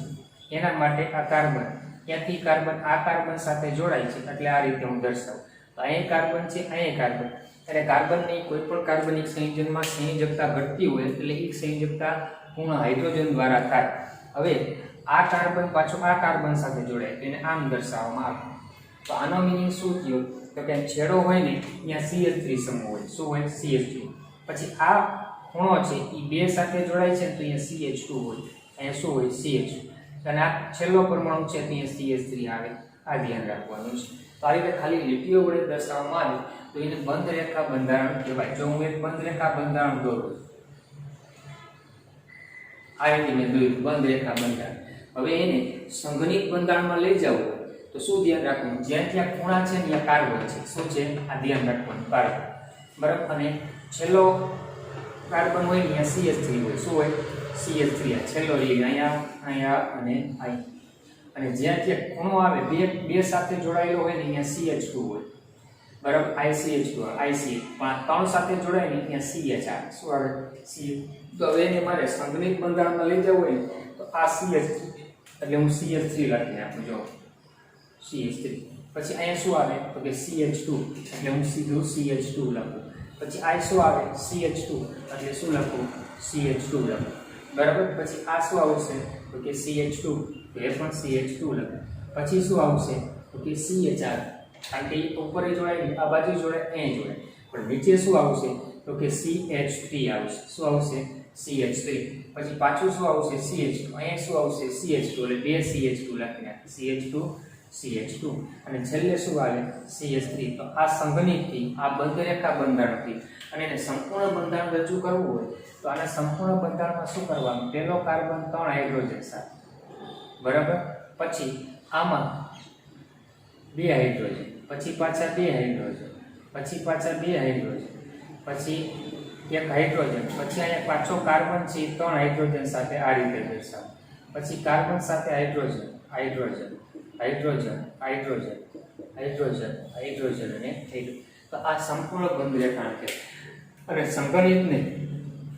એના માટે આ કાર્બન, ત્યાંથી કાર્બન આ કાર્બન સાથે જોડાય છે એટલે આ રીતે હું દર્શાવું. તો અહીં કાર્બન છે, અહીં કાર્બન, એટલે કાર્બનની કોઈ પણ કાર્બનિક સંયોજનમાં સંયોજકતા ઘટતી હોય એટલે એક સંયોજકતા પૂર્ણ હાઇડ્રોજન દ્વારા થાય. હવે આ કાર્બન પાછો આ કાર્બન સાથે જોડાય તેને આમ દર્શાવવામાં આવે. તો આનો મિનિંગ શું થયો? તો કે છેડો હોય ને ત્યાં CH3 સમૂહ હોય. શું હોય? CH3. પછી આ ખૂણો છે એ 2 સાથે જોડાય છે તો અહીંયા CH2 હોય, અહીંયા શું હોય? CH2. અને આ છેલ્લો પરમાણુ છે ત્યાં CH3 આવે. આ ધ્યાન રાખવાનું છે. તો આ રીતે ખાલી લીટીઓ વડે દર્શાવવામાં આવે તો એને બંધ રેખા બંધારણ કહેવાય. જો હું એક બંધ રેખા બંધારણ દોરું, આ રીતે મેં દોર્યું બંધ રેખા બંધારણ. હવે એને સંઘનિત બંધારણમાં લઈ જવું તો શું ધ્યાન રાખવું? જ્યાં ત્યાં ખૂણા છે ત્યાં કાર્બન છે. શું છે? આ ધ્યાન રાખવાનું, કાર્બન. બરાબર. અને છેલ્લો કાર્બન હોય ત્યાં CH3 હોય. શું હોય? CH3. આ છેલ્લો લઈ અહીંયા, અહીંયા અને અહીંયા. અને જ્યાં ત્યાં ખૂણો આવે બે સાથે જોડાયેલો હોય ને અહીંયા CH2 હોય. બરાબર ICH2 IC પણ 3 સાથે જોડાય ને ત્યાં CH આવે શું આવે CH તો હવે એને મારે સંગનિત બંધારણમાં લઈ જવું હોય ને તો આ CH એટલે હું CH3 લખીને આપું જો CH3 પછી અહીંયા શું આવે તો કે CH2 એટલે હું સીધું CH2 લખું પછી આ શું આવે CH2 એટલે શું લખું CH2 લખું બરાબર પછી આ શું આવશે તો કે CH2 તો એ પણ CH2 લખું પછી શું આવશે તો કે CH આવે કારણ કે ઉપર જોડાય આ બાજુ જોડાય અહીં જોડાય પણ નીચે શું આવશે તો કે CH3 આવશે શું આવશે CH3 પછી પાછું શું આવશે CH2 અહીંયા શું આવશે CH2 એટલે બે CH2 લખી નાખી CH2 અને છેલ્લે શું આવે CH3 તો આ સંગનિતથી આ બંધરેખા બંધારણથી અને એને સંપૂર્ણ બંધારણ રજૂ કરવું હોય તો આના સંપૂર્ણ બંધારણમાં શું કરવાનું પહેલો કાર્બન 3 હાઇડ્રોજન સાથે બરાબર પછી આમાં 2 હાઇડ્રોજન પછી પાછા 2 હાઇડ્રોજન પછી પાછા 2 હાઇડ્રોજન પછી 1 હાઇડ્રોજન પછી અહીંયા પાછો કાર્બન છે 3 હાઇડ્રોજન સાથે આ રીતે દર્શાવો પછી કાર્બન સાથે hydrogen hydrogen hydrogen hydrogen hydrogen hydrogen અને હાઇડ્રોજન તો આ સંપૂર્ણ બંધરેખાણ છે અને સંગણિતને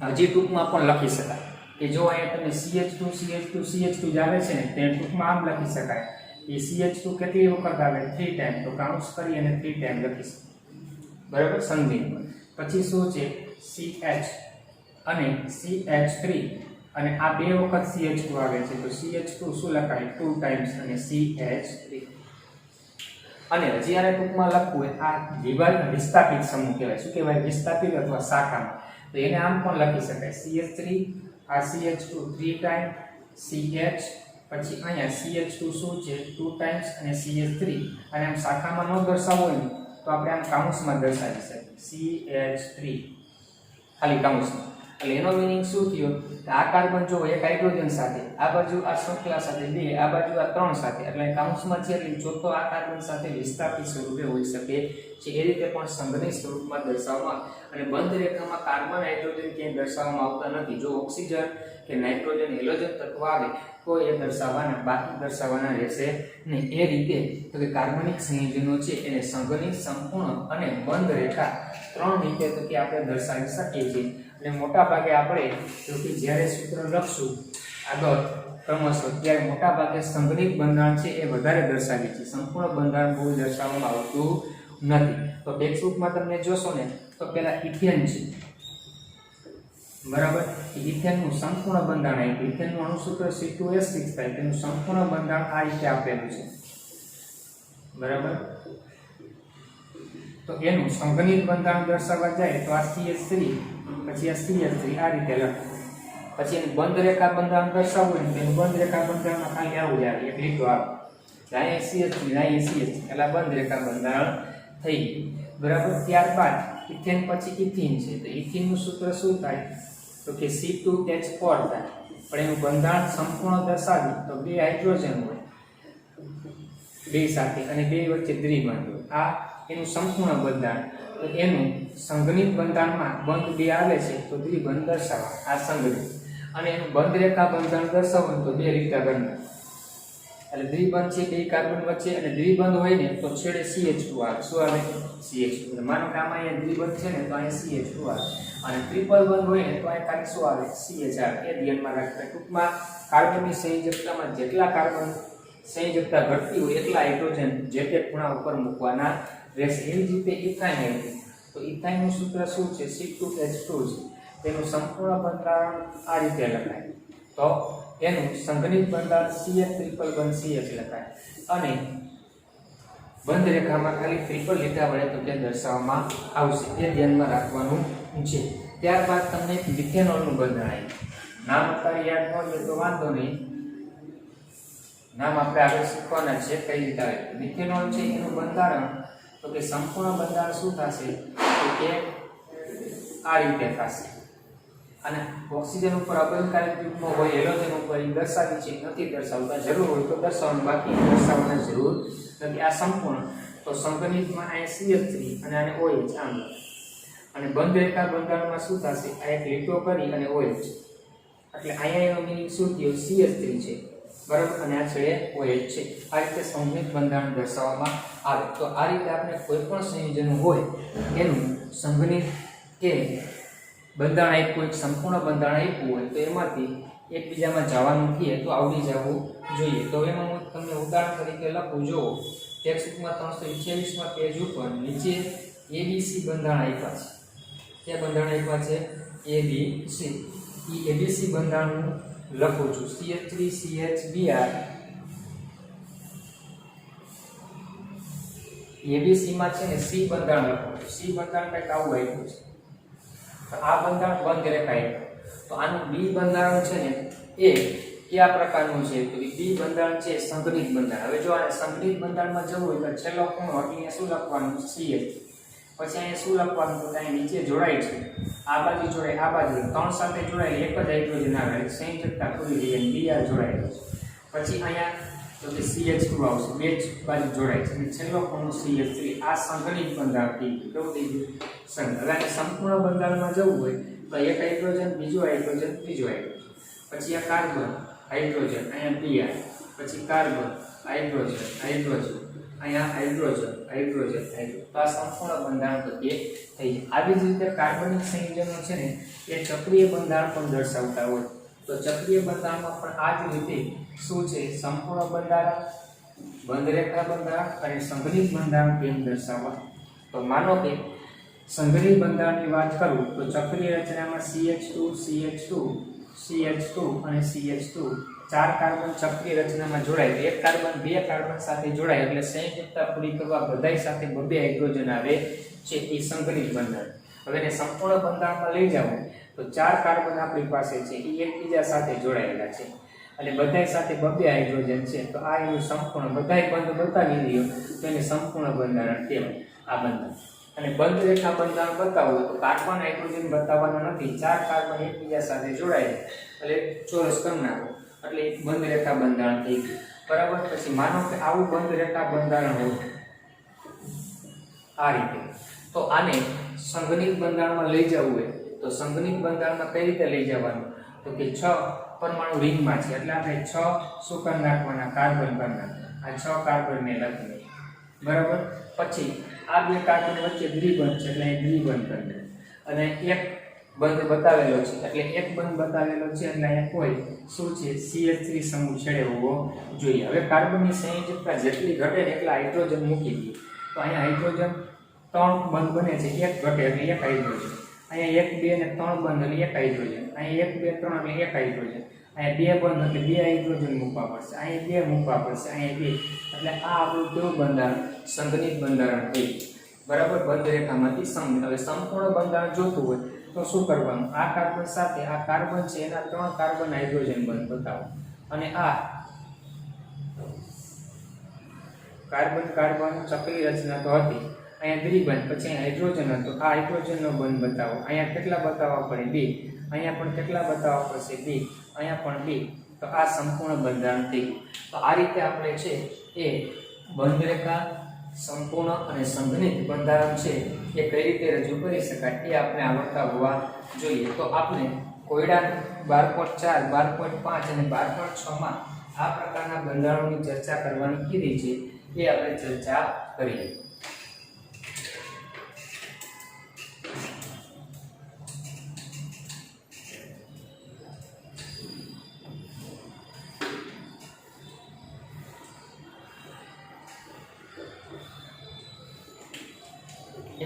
હજી ટૂંકમાં પણ લખી શકાય કે જો અહીંયા તમે CH2 જ આવે છે ને તે ટૂંકમાં આમ લખી શકાય એ CH2 કેટલી વખત આવે 3 ટાઈમ તો કાઉન્ટ્સ કરી અને 3 ટાઈમ લખી શકાય બરાબર સંગણિતમાં પછી શું છે CH અને CH3 અને આ બે વખત CH2 આવે છે તો CH2 શું લખાય 2 ટાઈમ્સ અને CH3 અને હજી આને ટૂંકમાં લખવું હોય આ દિવાલ વિસ્થાપિત સમૂહ કહેવાય શું કહેવાય વિસ્થાપિત અથવા શાખામાં તો એને આમ પણ લખી શકાય CH3 આ CH2 3 ટાઈમ CH પછી અહીંયા CH2 શું છે 2 ટાઈમ્સ અને CH3 અને આમ શાખામાં ન દર્શાવવું હોય તો આપણે આમ કાઉન્સમાં દર્શાવી શકીએ CH3 ખાલી કાઉન્સમાં એટલે એનો મીનિંગ શું થયો કે આ કાર્બન જો એક હાઇડ્રોજન સાથે આ બાજુ આ શૃંખલા સાથે 2 આ બાજુ આ 3 સાથે એટલે કાઉન્સમાં છે એટલે ચોથો આ કાર્બન સાથે વિસ્થાપિત સ્વરૂપે હોઈ શકે છે એ રીતે પણ સંગનિત સ્વરૂપમાં દર્શાવવામાં અને બંધ રેખામાં કાર્બન હાઇડ્રોજન ક્યાંય દર્શાવવામાં આવતા નથી જો ઓક્સિજન કે નાઇટ્રોજન હેલોજન તત્વ આવે તો એ દર્શાવવાના બાકી દર્શાવવાના રહેશે ને એ રીતે તો કે કાર્બનિક સંયોજનો છે એને સંગનિત સંપૂર્ણ અને બંધ રેખા 3 રીતે તો કે આપણે દર્શાવી શકીએ છીએ અને મોટા ભાગે આપણે જો કે જ્યારે સૂત્ર લખશું આગળ ક્રમશઃ ત્યારે મોટા ભાગે સંગનિત બંધારણ છે એ વધારે દર્શાવીએ છીએ સંપૂર્ણ બંધારણ બહુ દર્શાવવામાં આવતું નથી તો ટેક્સ્ટબુકમાં તમને જોશો ને તો પહેલા ઇથેન છે બરાબર ઇથેનનું સંપૂર્ણ બંધારણ આપ્યું ઇથેનનું અણુસૂત્ર C2H6 થાય તેનું સંપૂર્ણ બંધારણ આ રીતે આપેલું છે બરાબર તો એનું સંગનિત બંધારણ દર્શાવવા જાય તો આ CH3 પછી આ CH3 આ રીતે લખો પછી એનું બંધ રેખા બંધારણ દર્શાવવું હોય તેનું બંધ રેખા બંધારણમાં ખાલી આવું જાય એક લીટો આવે અહીંયા CH3 અહીંયા CH એટલે બંધ રેખા બંધારણ થઈ બરાબર ત્યારબાદ ઇથેન પછી ઇથિન છે તો ઇથિનનું સૂત્ર શું થાય તો કે C2H4 થાય પણ એનું બંધારણ સંપૂર્ણ દર્શાવી તો 2 હાઇડ્રોજન હોય 2 સાથે અને 2 વચ્ચે દ્વિબંધ હોય આ એનું સંપૂર્ણ બંધારણ તો એનું સંગનિત બંધારણમાં બંધ 2 આવે છે તો દ્વિબંધ દર્શાવવા આ સંગનિત અને એનું બંધ રેખા બંધારણ દર્શાવવું તો 2 રીતે બંધ એટલે દ્વિબંધ છે 2 કાર્બન વચ્ચે અને દ્વિબંધ હોય ને તો છેડે CH2 આવે શું આવે CH2 માનો કે આમાં અહીંયા દ્વિબંધ છે ને તો અહીંયા CH2 આવે અને ટ્રિપલ બંધ હોય ને તો અહીંયા ખાલી શું આવે CH આવે એ ધ્યાનમાં રાખતા ટૂંકમાં કાર્બનની સંયોજકતામાં જેટલા કાર્બન સંયોજકતા ઘટતી હોય એટલા હાઇડ્રોજન જે તે ખૂણા ઉપર મૂકવાના રહેશે એવી જ રીતે ઇથાઇન આવ્યું તો ઇથાઇનનું સૂત્ર શું છે C2H2 છે તેનું સંપૂર્ણ બંધારણ આ રીતે લખાય તો એનું સંગનિત બંધારણ CH ટ્રિપલ બંધ CH લખાય અને બંધ રેખામાં ખાલી ટ્રિપલ લીટા વડે તો તે દર્શાવવામાં આવશે એ ધ્યાનમાં રાખવાનું છે ત્યારબાદ તમને મિથેનોલનું બંધારણ આવ્યું નામ અત્યારે યાદ ન હોય તો વાંધો નહીં નામ આપણે આગળ શીખવાના છે કઈ રીતે આવે મિથેનોલ છે એનું બંધારણ તો કે સંપૂર્ણ બંધારણ શું થશે તો કે આ રીતે થશે અને ઓક્સિજન ઉપર અબંધકારક યુગ્મ હોય હેલોજન ઉપર દર્શાવી છે નથી દર્શાવતા જરૂર હોય તો દર્શાવવાનું બાકી દર્શાવવાની જરૂર નથી આ સંપૂર્ણ તો સંગનિતમાં અહીંયા CH3 અને આને OH આમ અને બંધ રેખા બંધારણમાં શું થશે આ એક લીટો કરી અને OH એટલે અહીંયા એનો મીનિંગ શું થયો CH3 છે બરાબર અને આ છેડે OH છે આ રીતે સંગનિત બંધારણ દર્શાવવામાં આવે. તો આ રીતે આપણે કોઈ પણ સંયોજન હોય એનું સંઘનિત કે બંધારણ આપ્યું હોય, સંપૂર્ણ બંધારણ આપ્યું હોય તો એમાંથી એકબીજામાં જવાનું કહે તો આવડી જવું જોઈએ. તો એમાં હું તમને ઉદાહરણ તરીકે લખું. જો ટેક્સ્ટબુકમાં 328માં પેજ ઉપર નીચે ABC બંધારણ આપ્યા છે. તે બંધારણ આપ્યા છે ABC. એ ABC બંધારણ હું લખું છું. CH3CHBr ABC માં છે ને C બંધારણ લખો. C બંધારણ કંઈક આવું આપ્યું છે. તો આ બંધારણ બંધ રેખાય. તો આનું B બંધારણ છે ને એ કયા પ્રકારનું છે? તો B બંધારણ છે સંઘનિત બંધારણ. હવે જો આ સંઘનિત બંધારણમાં જવું હોય તો છેલ્લો ખૂણો એટલે શું લખવાનું? CH. પછી અહીંયા શું લખવાનું? તો ત્યાં નીચે જોડાય છે, આ બાજુ જોડાય, આ બાજુ 3 સાથે જોડાય એક જ હાઇડ્રોજન આવે, સંયોજકતા પૂરી થઈ અને Br જોડાયેલો છે. પછી અહીંયા તો કે CH2 આવશે, બે જ બાજુ જોડાય છે અને છેલ્લો ખૂણો CH3. આ સંઘનિત બંધારણ થઈ ગયું. કેવું થઈ ગયું? સંઘ. હવે આને સંપૂર્ણ બંધારણમાં જવું હોય તો એક હાઇડ્રોજન, બીજો હાઇડ્રોજન, ત્રીજો હાઇડ્રોજન, પછી આ કાર્બન, હાઇડ્રોજન, અહીંયા Br, પછી કાર્બન, હાઇડ્રોજન, હાઇડ્રોજન, અહીંયા હાઇડ્રોજન, હાઇડ્રોજન, હાઇડ્રોજન. તો આ સંપૂર્ણ બંધારણ તો તે થઈ જાય. આવી જ રીતે કાર્બનિક સંયોજનો છે ને એ ચક્રીય બંધારણ પણ દર્શાવતા હોય. તો ચક્રીય બંધારણમાં પણ આ જ રીતે શું છે? સંપૂર્ણ બંધારણ, બંધરેખા બંધારણ અને સંઘનિત બંધારણ કેમ દર્શાવવા? તો માનો કે સંઘનિત બંધારણની વાત કરું તો ચક્રીય રચનામાં CH2 CH2 CH2 અને CH2 ચાર કાર્બન ચક્રીય રચનામાં જોડાય. એક કાર્બન બે કાર્બન સાથે જોડાય એટલે સંયોજકતા પૂરી કરવા બધાય સાથે બબે હાઇડ્રોજન આવે છે. એ સંઘનિત બંધારણ. હવે એને સંપૂર્ણ બંધારણમાં લઈ જાવ તો ચાર કાર્બન આપણી પાસે છે એ એકબીજા સાથે જોડાયેલા છે અને બધાય સાથે બબે હાઇડ્રોજન છે. તો આ એનું સંપૂર્ણ બધાય બંધ બતાવી દઈએ તો એને સંપૂર્ણ બંધારણ કહેવાય. આ બંધારણ અને બંધ રેખા બંધારણ બતાવવું તો કાર્બન હાઇડ્રોજન બતાવવાનો નથી. ચાર કાર્બન એકબીજા સાથે જોડાયેલા એટલે ચોરસ કરી નાખો એટલે બંધ રેખા બંધારણ થઈ ગયું. બરાબર. પછી માનો કે આવું બંધ રેખા બંધારણ હોય આ રીતે, તો આને સંઘનિત બંધારણમાં લઈ જવું હોય તો સંઘનિત બંધારણમાં કઈ રીતે લઈ જવાનું? તો કે 6 પરમાણુ રિંગમાં છે એટલે આપણે 6 શું કરી નાખવાના? કાર્બન કરી નાખવાના. આ 6 કાર્બનને લખી. બરાબર. પછી આ બે કાર્બન વચ્ચે દ્વિબંધ છે એટલે અહીં દ્વિબંધ કરી દે અને એક બંધ બતાવેલો છે એટલે એક બંધ બતાવેલો છે એટલે અહીંયા કોઈ શું છે? CH3 સમૂહ છેડે હોવો જોઈએ. હવે કાર્બનની સંયોજકતા જેટલી ઘટે ને એટલા હાઇડ્રોજન મૂકી દઈએ તો અહીંયા હાઇડ્રોજન 3 બંધ બને છે, એક ઘટે એટલે એક હાઇડ્રોજન. અહીંયા 1 2 અને 3 બંધ એટલે એક હાઇડ્રોજન. અહીંયા 1 2 3 એટલે એક હાઇડ્રોજન. અહીંયા 2 બંધ એટલે 2 હાઇડ્રોજન મૂકવા પડશે. અહીંયા 2 મૂકવા પડશે, અહીંયા 2. એટલે આ આપણું કેવું બંધારણ? સંઘનિત બંધારણ થઈ. બરાબર. બંધ રેખામાંથી સંઘ. હવે સંપૂર્ણ બંધારણ જોતું હોય તો શું કરવાનું? આ કાર્બન સાથે આ કાર્બન છે એના 3 કાર્બન હાઇડ્રોજન બંધ બતાવો અને આ કાર્બન કાર્બન ચક્રીય રચના તો હતી, અહીંયા દ્વિબંધ, પછી અહીંયા હાઇડ્રોજન હતો, આ હાઇડ્રોજનનો બંધ બતાવો. અહીંયા કેટલા બતાવવા પડે? 2. અહીંયા પણ કેટલા બતાવવા પડશે? 2. અહીંયા પણ 2. તો આ સંપૂર્ણ બંધારણ થઈ ગયું. તો આ રીતે આપણે છે એ બંધ રેખા, સંપૂર્ણ અને સંઘનિત બંધારણ છે એ કઈ રીતે રજૂ કરી શકાય એ આપણે આવડતા હોવા જોઈએ. તો આપણે કોયડા 12.4, 12.5 અને 12.6 માં આ પ્રકારના બંધારણોની ચર્ચા કરવાની કીધી છે એ આપણે ચર્ચા કરીએ.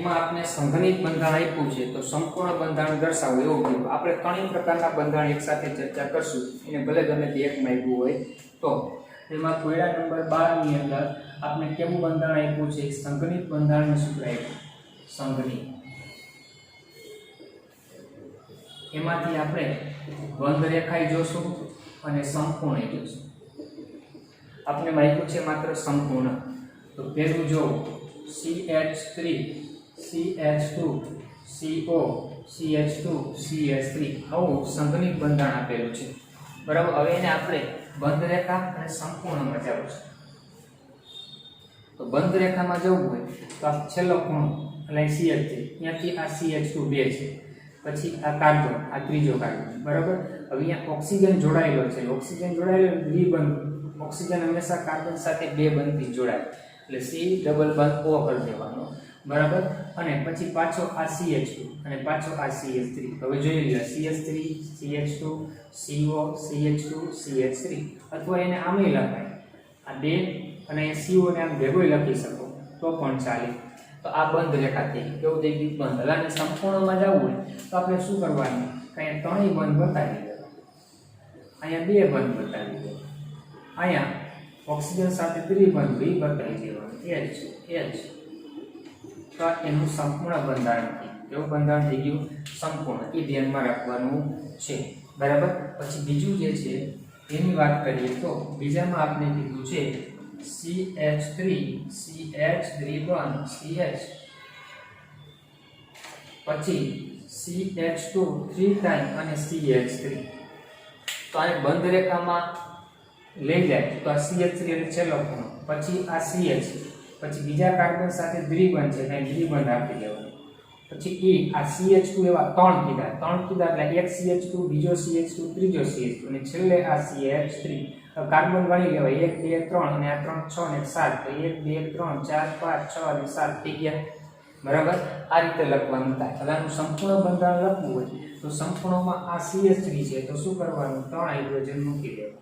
એમાં આપણે સંઘનિત બંધારણ આપ્યું છે તો સંપૂર્ણ બંધારણ દર્શાવો એવું કીધું. આપણે ઘણી પ્રકારના બંધારણ એકસાથે ચર્ચા કરશું, એને ભલે ગમે તે એકમાં આપ્યું હોય તો. એમાં કોયડા નંબર 12 ની અંદર આપણે કેવું બંધારણ આપ્યું છે? સંઘનિત બંધારણનું સૂત્ર આપ્યું, સંઘનિત. એમાંથી આપણે બંધ રેખાય જોશું અને સંપૂર્ણ જોશું. આપણે આપ્યું છે માત્ર સંપૂર્ણ. તો પહેલું જો CH3 CH2 CO CH2 CH3 આવું સંઘનિત બંધારણ આપેલું છે. બરાબર. હવે એને આપણે બંધ રેખા અને સંપૂર્ણમાં જવું છે. તો બંધ રેખામાં જવું હોય તો આ છેલ્લો ખૂણો એટલે CH છે, ત્યાંથી આ CH2 2 છે, પછી આ કાર્બન, આ ત્રીજો કાર્બન. બરાબર. હવે અહીંયા ઓક્સિજન જોડાયેલો છે, ઓક્સિજન જોડાયેલો દ્વિબંધ. ઓક્સિજન હંમેશા કાર્બન સાથે 2 બંધથી જોડાય એટલે C ડબલ બંધ O કરી દેવાનો, બરાબર. અને પછી પાછો આ CH2 અને પાછો આ CH3. હવે જોઈ લો CH3 CH2 CO CH2 CH3, અથવા એને આમે લખાય, આ બે અને CO ને આમ ભેગો લખી શકો તો પણ ચાલે. તો આ બંધ રેખા થઈ ગઈ. કેવું થઈ ગયું? બંધ. હવે આને સંપૂર્ણમાં જવું હોય તો આપણે શું કરવાનું? અહીંયા ત્રણેય બંધ બતાવી દેવા, અહીંયા બે બંધ બતાવી દેવા, અહીંયા ઓક્સિજન સાથે ત્રિબંધ બી બતાવી દેવાનું, H. તો એનું સંપૂર્ણ બંધારણ થયું. એવું બંધારણ થઈ ગયું સંપૂર્ણ. એ ધ્યાનમાં રાખવાનું છે, બરાબર. પછી બીજું જે છે એની વાત કરીએ તો બીજામાં આપણે કીધું છે CH3 CH3 CH, પછી CH2 3 અને CH3. તો આ બંધ રેખામાં લઈ જાય તો આ CH3 એટલે છેલ્લો ખૂણો, પછી આ CH, પછી બીજા કાર્બન સાથે દ્વિબંધ છે એટલે દ્વિબંધ આપી દેવાનો. પછી આ CH2 એવા ત્રણ કીધા એટલે એક CH2, બીજો CH2, ત્રીજો CH2 અને છેલ્લે આ CH3. કાર્બન ગણી લેવાય 1 2 3 અને આ 3 6 અને 7, તો 1 2 3 4 5 6 અને 7 થઈ ગયા, બરાબર. આ રીતે લખવાનું થાય. હવે આનું સંપૂર્ણ બંધારણ લખવું હોય તો સંપૂર્ણમાં આ CH3 છે તો શું કરવાનું? 3 હાઇડ્રોજન મૂકી દેવા,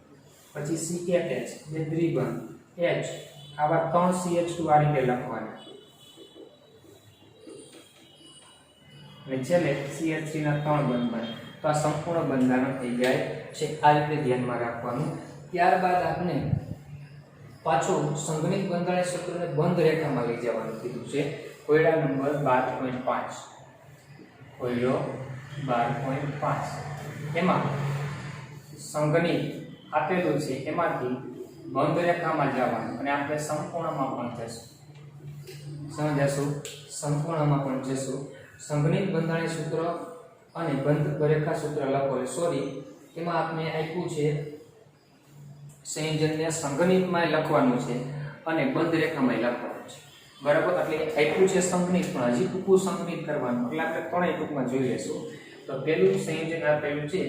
પછી CH બે દ્વિબંધ, H આવા 3 CH2 આ રીતે લખવાના, અને છેલ્લે CH3 ના 3 બંધ બને. તો આ સંપૂર્ણ બંધારણ થઈ જાય છે. આ રીતે ધ્યાનમાં રાખવાનું. ત્યારબાદ આપણે પાછું સંગણિત બંધારણ સૂત્રને બંધ રેખામાં લઈ જવાનું કીધું છે. કોયડા નંબર 12.5, કોયડો 12.5, એમાં સંગણિત આપેલું છે, એમાંથી બંધ રેખામાં જવાનું અને આપણે સંપૂર્ણમાં પણ જશું. સંપૂર્ણમાં પણ જશું. સંગણિત બંધારણ સૂત્ર અને બંધ રેખા સૂત્ર લખો. સોરી, એમાં આપણે આપ્યું છે સંયોજનને સંગણિતમાં લખવાનું છે અને બંધ રેખામાં લખવાનું છે, બરાબર. એટલે આપ્યું છે સંગણિત, પણ હજી ટૂંકું સંગણિત કરવાનું, એટલે આપણે ત્રણેય ટૂંકમાં જોઈ લેશું. તો પહેલું સંયોજન આપેલું છે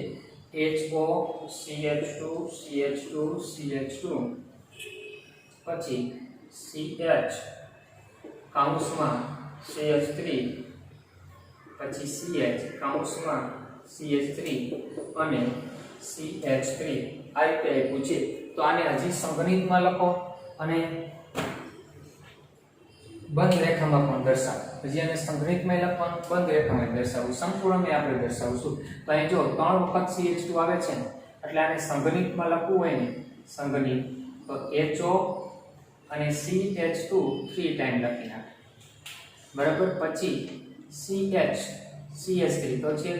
HO CH2 CH2 CH2, પછી CH કૌંસમાં CH3, પછી CH કૌંસમાં CH3 અને CH3. આ રીતે આપ્યું છે. તો આને હજી સંગણિતમાં લખો અને બંધ રેખામાં પણ દર્શાવો. હજી આને સંગણિતમાં લખવાનું, બંધ રેખામાં દર્શાવવું, સંપૂર્ણમાં આપણે દર્શાવશું. તો અહીં જો 3 વખત CH2 આવે છે ને, એટલે આને સંગણિતમાં લખવું હોય ને સંગણિત, તો HO અને CH2 3 ટાઈમ લખી નાખે, બરાબર. પછી CH CH3 તો છે,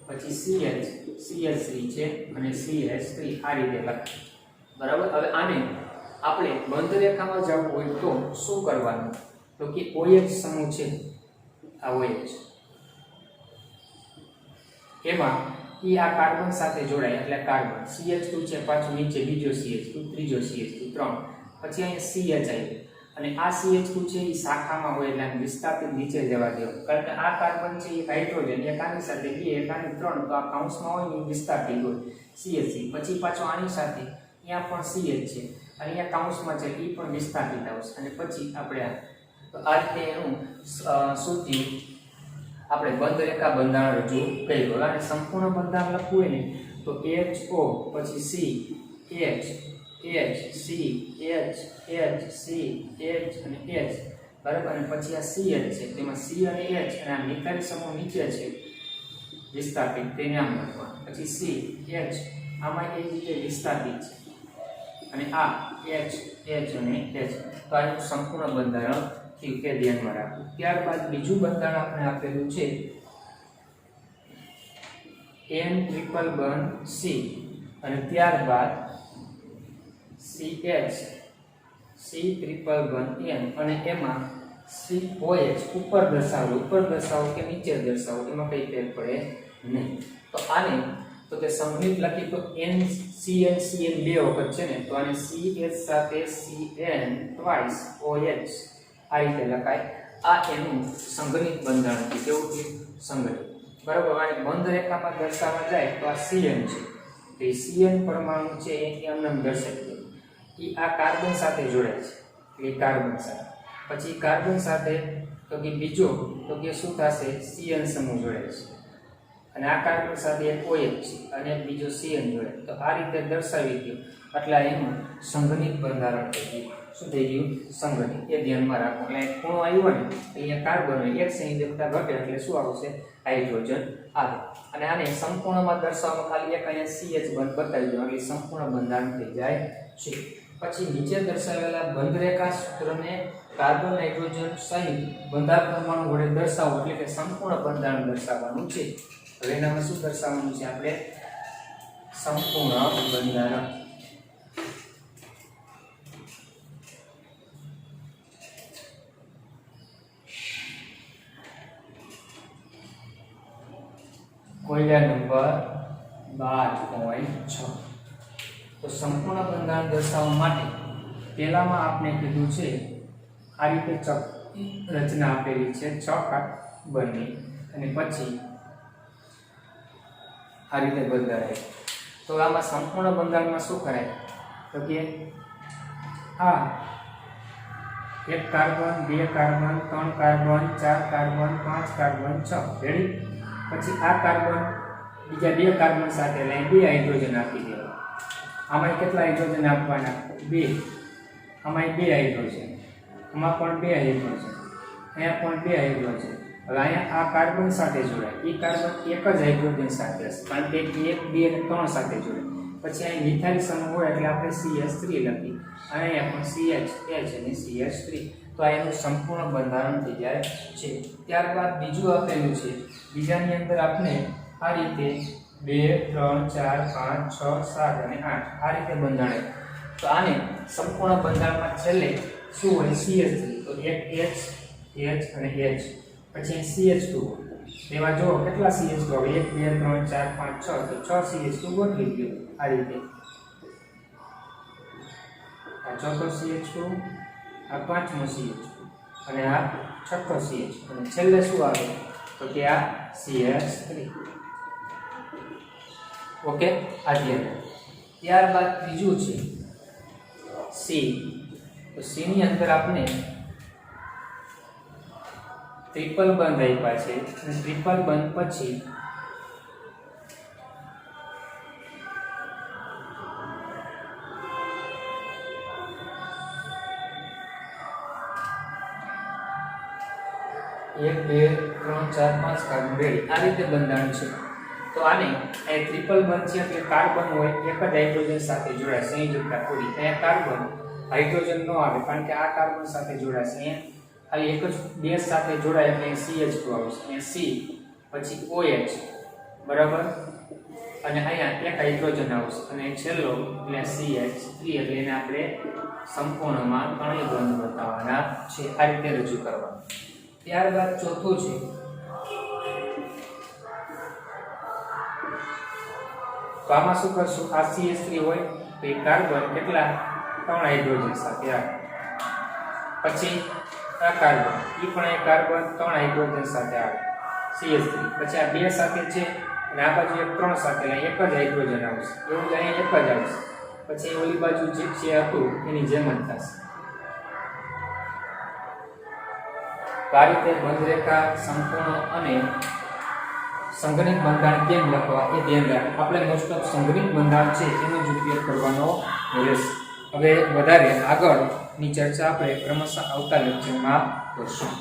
પછી CH CH3 છે અને CH3 આ રીતે લખે, બરાબર. હવે આને આપણે બંધ રેખામાં જવું હોય તો શું કરવાનું? તો કે OH સમૂહ છે, આ OH, એમાં આ કાર્બન સાથે જોડાય એટલે કાર્બન. CH2 છે, પાછું નીચે બીજો CH2, ત્રીજો CH2 3, પછી અહીંયા CH આવ્યું અને આ CH2 છે એ શાખામાં હોય એટલે વિસ્થાપિત નીચે જવા દેવો, કારણ કે આ કાર્બન છે એ હાઇડ્રોજન એક આની સાથે 2 એક આની 3, તો આ કૌંસમાં હોય એ વિસ્થાપિત હોય CH3. પછી પાછો આની સાથે અહીંયા પણ CH છે અને અહીંયા કૌંસમાં છે એ પણ વિસ્થાપિત આવશે, અને પછી આપણે તો આ રીતે એનું શું થયું? આપણે બંધ રેખા બંધારણ રજૂ કર્યું. અને સંપૂર્ણ બંધારણ લખવું હોય ને તો HO, પછી C H H C H H C H અને H, બરાબર. અને પછી આ CH છે, તેમાં C અને H અને આ નિકારી સમૂહ નીચે છે વિસ્થાપિત, તેને આમ લખવાનું. પછી C H આમાં એ રીતે વિસ્થાપિત છે, અને આ H H અને H. તો આનું સંપૂર્ણ બંધારણ થયું, કે ધ્યાનમાં રાખવું. ત્યારબાદ બીજું બંધારણ આપણે આપેલું છે N ટ્રિપલ બંધ C, અને ત્યારબાદ CH C ટ્રિપલ બંધ N, અને એમાં COH ઉપર દર્શાવો કે નીચે દર્શાવો, એમાં કઈ ફેર પડે નહીં. તો આને તો તે સંગણિત લખી તો NCN CN બે વખત છે ને, તો આને CH સાથે CN ટ્વાઇસ OH આ રીતે લખાય. આ એનું સંગણિત બંધારણ છે. કેવું છે? સંગણિત, બરાબર. આને બંધ રેખામાં દર્શાવવા જાય તો આ CN છે, તો એ CN પરમાણુ છે એ એમને દર્શાવી દે. એ આ કાર્બન સાથે જોડાય છે, એ કાર્બન સાથે પછી કાર્બન સાથે તો કે બીજો તો કે શું થશે CN સમૂહ જોડે છે અને આ કાર્બન સાથે એક OH છે અને બીજો CN જોડે તો આ રીતે દર્શાવી દો એટલે એનું સંઘનિત બંધારણ થઈ ગયું શું થઈ ગયું સંઘનિત એ ધ્યાનમાં રાખો એટલે ખૂણો આવ્યો ને અહીંયા કાર્બન એક સંયોજકતા ઘટે એટલે શું આવશે હાઇડ્રોજન આવે અને આને સંપૂર્ણમાં દર્શાવવામાં ખાલી એક અહીંયા CH બંધ બતાવી દો એટલે સંપૂર્ણ બંધારણ થઈ જાય છે પછી નીચે દર્શાવેલા બંધરેખા સૂત્રને કાર્બન નાઇટ્રોજન સહિત બંધાર પરમાણુ વડે દર્શાવો એટલે કે સંપૂર્ણ બંધારણ દર્શાવવાનું છે હવે એનામાં શું દર્શાવવાનું છે આપણે સંપૂર્ણ બંધારણ કોયડા નંબર 12.6 તો સંપૂર્ણ બંધારણ દર્શાવવા માટે પહેલામાં આપણે કીધું છે આ રીતે રચના આપેલી છે 6 કાર્બનની અને પછી આ રીતે બંધાય તો આમાં સંપૂર્ણ બંધારણમાં શું કરાય તો કે આ એક કાર્બન બે કાર્બન ત્રણ કાર્બન ચાર કાર્બન પાંચ કાર્બન 6 રેડી પછી આ કાર્બન બીજા બે કાર્બન સાથે લઈને બે હાઇડ્રોજન આપી દેવા આમાં કેટલા હાઇડ્રોજન આપવાના બે આમાં બે હાઇડ્રોજન આમાં પણ બે હાઇડ્રોજન અહીંયા પણ બે હાઇડ્રોજન હવે અહીંયા આ કાર્બન સાથે જોડાય એ કાર્બન એક જ હાઇડ્રોજન સાથે હશે કારણ કે 1 2 અને 3 સાથે જોડાય પછી અહીં મિથાઇલ સમૂહ હોય એટલે આપણે CH3 લખી અને અહીંયા પણ CH અને CH3 તો આ એનું સંપૂર્ણ બંધારણ થઈ જાય છે ત્યારબાદ બીજું આપેલું છે બીજાની અંદર આપણે આ રીતે 2 3 4 5 6 7 અને 8 આ રીતે બંધાણે તો આને સંપૂર્ણ બંધારણમાં છેલ્લે શું હોય CH3 તો એક H અને H પછી CH2 તેમાં જો કેટલા CH2 હવે 1 2 3 4 5 6 તો 6 CH2 ગોઠવી ગયો આ રીતે આ ચોથો CH2 આ પાંચમો CH2 અને આ છઠ્ઠો CH અને છેલ્લે શું આવે તો કે આ CH3 ઓકે આ ધ્યાન ત્યારબાદ ત્રીજું છે C તો C ની અંદર આપણે ટ્રિપલ બંધ આપ્યા છે અને ટ્રિપલ બંધ પછી એક બે ત્રણ ચાર પાંચ કાર્બન રેડી આ રીતે બંધારણ છે તો આને એ ટ્રિપલ બંધ છે એટલે કાર્બન હોય એક જ હાઇડ્રોજન સાથે જોડાય સંયોજકતા પૂરી અહીંયા કાર્બન હાઇડ્રોજન ન આવે કારણ કે આ કાર્બન સાથે જોડાશે અહીંયા ખાલી એક જ બેઝ સાથે જોડાય એટલે CH2 આવશે અહીંયા C પછી OH બરાબર અને અહીંયા એક હાઇડ્રોજન આવશે અને છેલ્લો એટલે CH3 એટલે એને આપણે સંપૂર્ણમાં ત્રણેય બંધ બતાવવાના છે આ રીતે રજૂ કરવાનું ત્યારબાદ ચોથું છે તો આમાં શું કરશું આ CH3 હોય તો એ કાર્બન કેટલા ત્રણ હાઇડ્રોજન સાથે આવે પછી આ કાર્બન એ પણ એક કાર્બન ત્રણ હાઇડ્રોજન સાથે આવે CH3 પછી આ બે સાથે છે અને આ બાજુ એક ત્રણ સાથે એટલે એક જ હાઇડ્રોજન આવશે એવું જ અહીંયા એક જ આવશે પછી ઓલી બાજુ જે છે હતું એની જેમ જ થશે તો આ રીતે બંધરેખા સંપૂર્ણ અને સંઘનિત બંધારણ કેમ લખવા એ ધ્યાન રાખો આપણે મોસ્ટ ઓફ સંઘનિત બંધારણ છે એનો જ ઉપયોગ કરવાનો રહેશે હવે વધારે આગળની ચર્ચા આપણે ક્રમશઃ આવતા લેક્ચરમાં કરશું